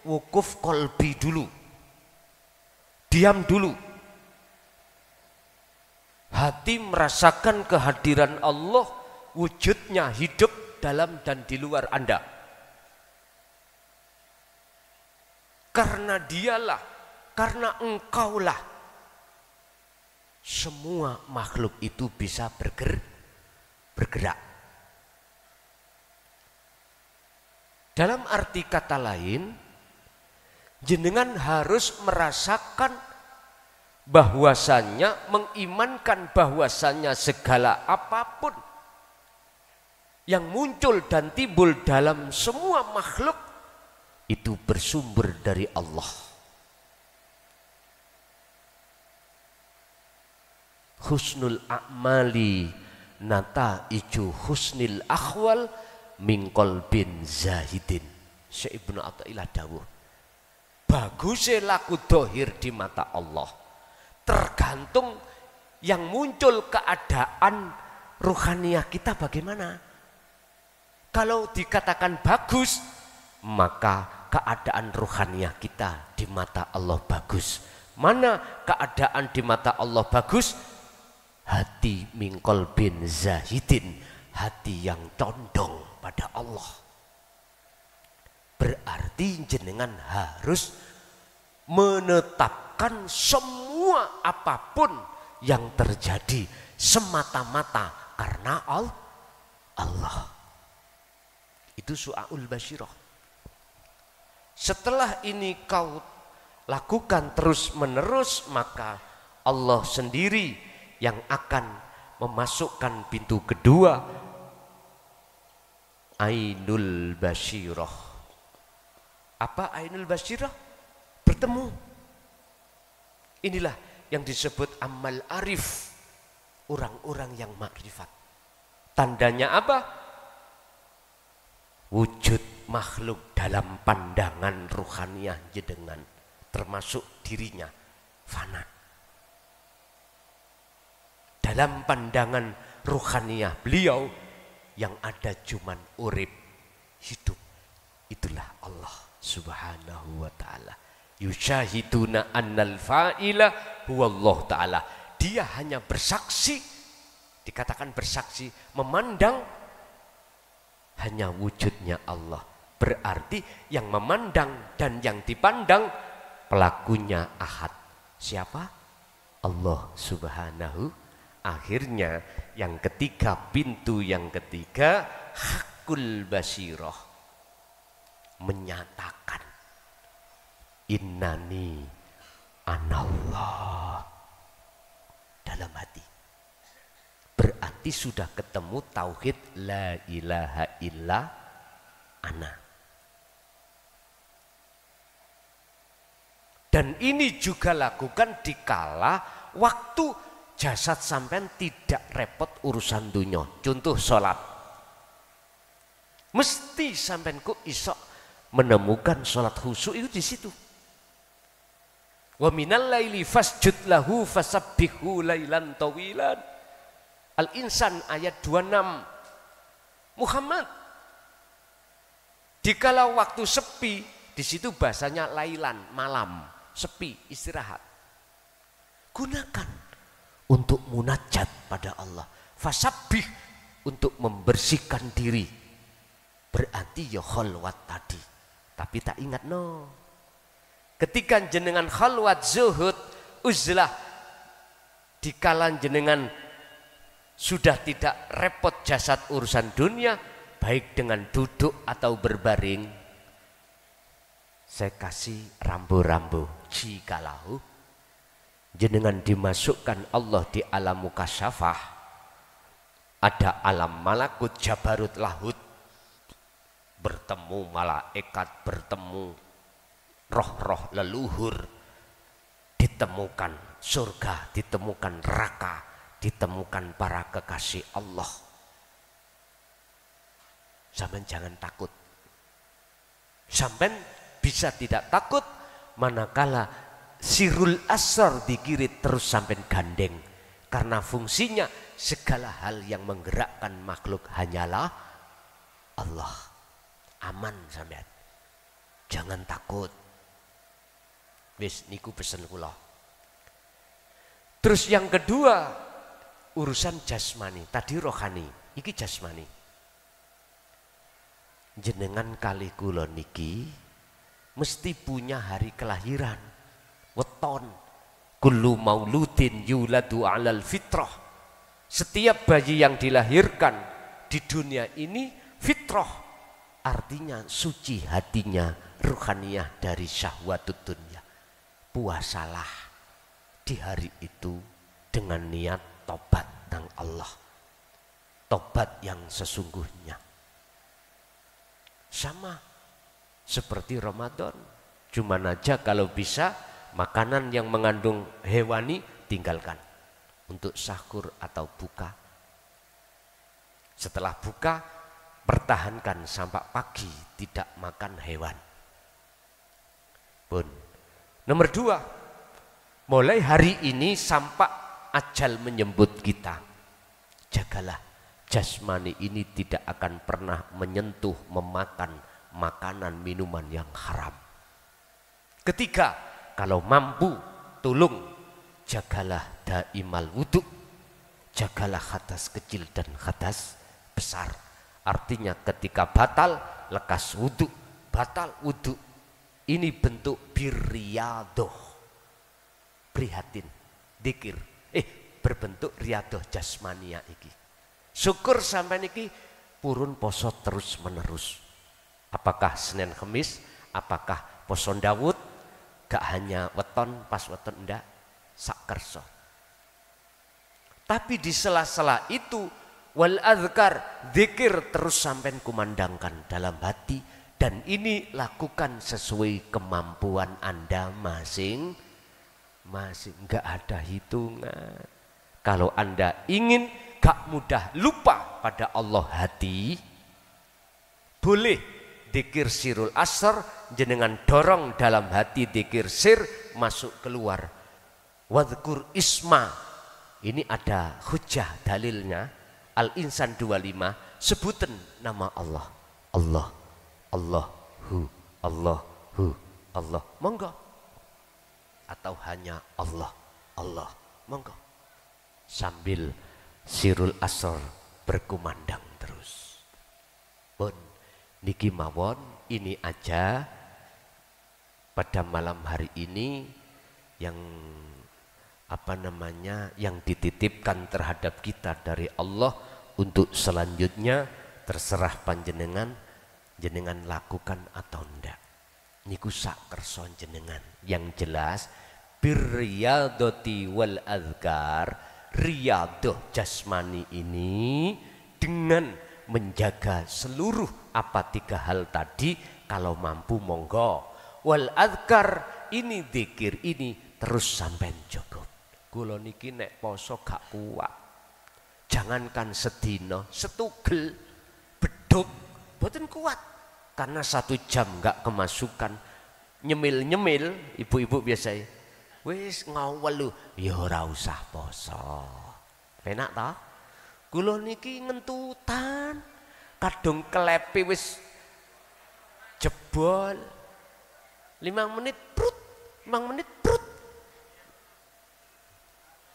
wukuf kolbi dulu, diam dulu. Hati merasakan kehadiran Allah, wujudnya hidup dalam dan di luar Anda. Karena dialah, karena engkaulah, semua makhluk itu bisa bergerak. Dalam arti kata lain, jenengan harus merasakan bahwasannya, mengimankan bahwasannya segala apapun yang muncul dan timbul dalam semua makhluk itu bersumber dari Allah. Husnul a'mali nata'iju husnil akhwal min qalbin zahidin. Syekh Ibnu Athaillah dawuh, bagusnya laku dohir di mata Allah tergantung yang muncul keadaan ruhaniyah kita bagaimana. Kalau dikatakan bagus, maka keadaan ruhaniyah kita di mata Allah bagus. Mana keadaan di mata Allah bagus? Hati min qalbin zahidin, hati yang condong pada Allah. Berarti jenengan harus menetapkan semua apapun yang terjadi semata-mata karena Allah. Itu su'aul basyirah. Setelah ini kau lakukan terus menerus, maka Allah sendiri yang akan memasukkan pintu kedua, ainul basyirah. Apa ainul basyirah? Bertemu. Inilah yang disebut amal arif, orang-orang yang makrifat. Tandanya apa? Wujud makhluk dalam pandangan ruhaniyah jenengan, termasuk dirinya, fana. Dalam pandangan ruhaniyah beliau, yang ada cuman urip, hidup. Itulah Allah Subhanahu wa ta'ala. Yusyahiduna annal fa'ila huwallah ta'ala. Dia hanya bersaksi, dikatakan bersaksi, memandang hanya wujudnya Allah. Berarti yang memandang dan yang dipandang pelakunya ahad. Siapa? Allah Subhanahu. Akhirnya yang ketiga, pintu yang ketiga, hakul basirah, menyatakan innani anallah dalam hati. Berarti sudah ketemu tauhid la ilaha illa ana. Dan ini juga lakukan dikala waktu jasad sampean tidak repot urusan dunia. Contoh sholat. Mesti sampean ku iso menemukan sholat khusyuk itu di situ. Wa minal laili fasjud lahu fasabbihu lailan tawilan. Al-Insan ayat 26. Muhammad, dikala waktu sepi, di situ bahasanya lailan, malam, sepi, istirahat. Gunakan untuk munajat pada Allah. Fasabbih, untuk membersihkan diri. Berarti ya khalwat tadi. Tapi tak ingat no. Ketika jenengan khalwat zuhud, uzlah, dikala jenengan sudah tidak repot jasad urusan dunia, baik dengan duduk atau berbaring, saya kasih rambu-rambu. Jikalau jenengan dimasukkan Allah di alam mukasyafah, ada alam malakut jabarut lahut, bertemu malaikat, bertemu roh-roh leluhur, ditemukan surga, ditemukan neraka, ditemukan para kekasih Allah. Sampean jangan takut. Sampean bisa tidak takut manakala sirul asrar dikirit terus sampean gandeng. Karena fungsinya segala hal yang menggerakkan makhluk hanyalah Allah. Aman sampean. Jangan takut. Wis niku pesen kula. Terus yang kedua, urusan jasmani. Tadi rohani, iki jasmani. Jenengan kali kula niki mesti punya hari kelahiran. Weton. Kullu mauludin yuladu 'alal fitrah. Setiap bayi yang dilahirkan di dunia ini fitrah, artinya suci hatinya, ruhaniyah dari syahwatut dunia. Puasalah di hari itu dengan niat tobat nang Allah, tobat yang sesungguhnya. Sama seperti Ramadan, cuman aja kalau bisa makanan yang mengandung hewani tinggalkan untuk sahur atau buka. Setelah buka, pertahankan sampai pagi tidak makan hewan pun. Nomor 2, mulai hari ini sampai ajal menyebut kita, jagalah jasmani ini tidak akan pernah menyentuh, memakan makanan minuman yang haram. Ketiga, kalau mampu tolong jagalah daimal wudhu, jagalah hadas kecil dan hadas besar. Artinya ketika batal, lekas wudhu, batal wudhu. Ini bentuk birriyadoh, prihatin, dikir, berbentuk riyadoh jasmania iki. Syukur sampai niki purun poso terus menerus. Apakah Senin Kemis, apakah poso Dawud, gak hanya weton pas weton, ndak, sak kerso. Tapi di sela-sela itu wal azkar, zikir terus sampai kumandangkan dalam hati. Dan ini lakukan sesuai kemampuan Anda masing-masing. Enggak ada hitungan. Kalau Anda ingin gak mudah lupa pada Allah hati, boleh dzikir sirul asr, jenengan dorong dalam hati dzikir sir masuk keluar. Wadhkur isma, ini ada hujah dalilnya. Al-Insan 25, sebutan nama Allah. Allah, Allahu, Allahu, Allah. Monggo. Atau hanya Allah, Allah. Monggo. Sambil sirul asr berkumandang terus. Pun niki mawon, ini aja pada malam hari ini yang yang dititipkan terhadap kita dari Allah. Untuk selanjutnya terserah panjenengan, jenengan lakukan atau ndak. Niku sak kerso jenengan. Yang jelas birriyadati wal azkar, riyadah jasmani ini dengan menjaga seluruh apa 3 hal tadi, kalau mampu monggo. Wal azkar ini zikir ini terus sampean cukup. Kula niki nek poso gak kuat. Jangankan sedina, setugel beduk boten kuat. Karena 1 jam gak kemasukan. Nyemil-nyemil ibu-ibu biasa. Wis ngawelu ya ora usah poso. Penak ta? Kula niki ngentutan. Kadung kelepi wis jebol. 5 menit prut, 5 menit prut.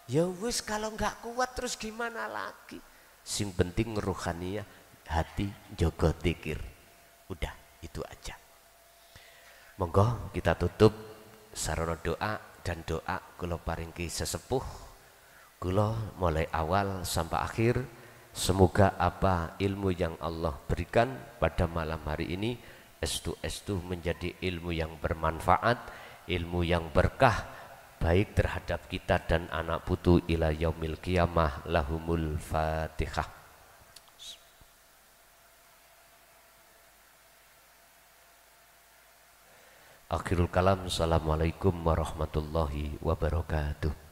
Ya wis kalau nggak kuat terus gimana lagi? Sing penting ruhaniyah, hati jaga zikir. Udah itu aja. Monggo kita tutup sarana doa, dan doa kula paringki sesepuh. Kula mulai awal sampai akhir, semoga apa ilmu yang Allah berikan pada malam hari ini estu menjadi ilmu yang bermanfaat, ilmu yang berkah, baik terhadap kita dan anak putu ila yaumil qiyamah. Lahumul Fatihah. Akhirul kalam. Assalamualaikum warahmatullahi wabarakatuh.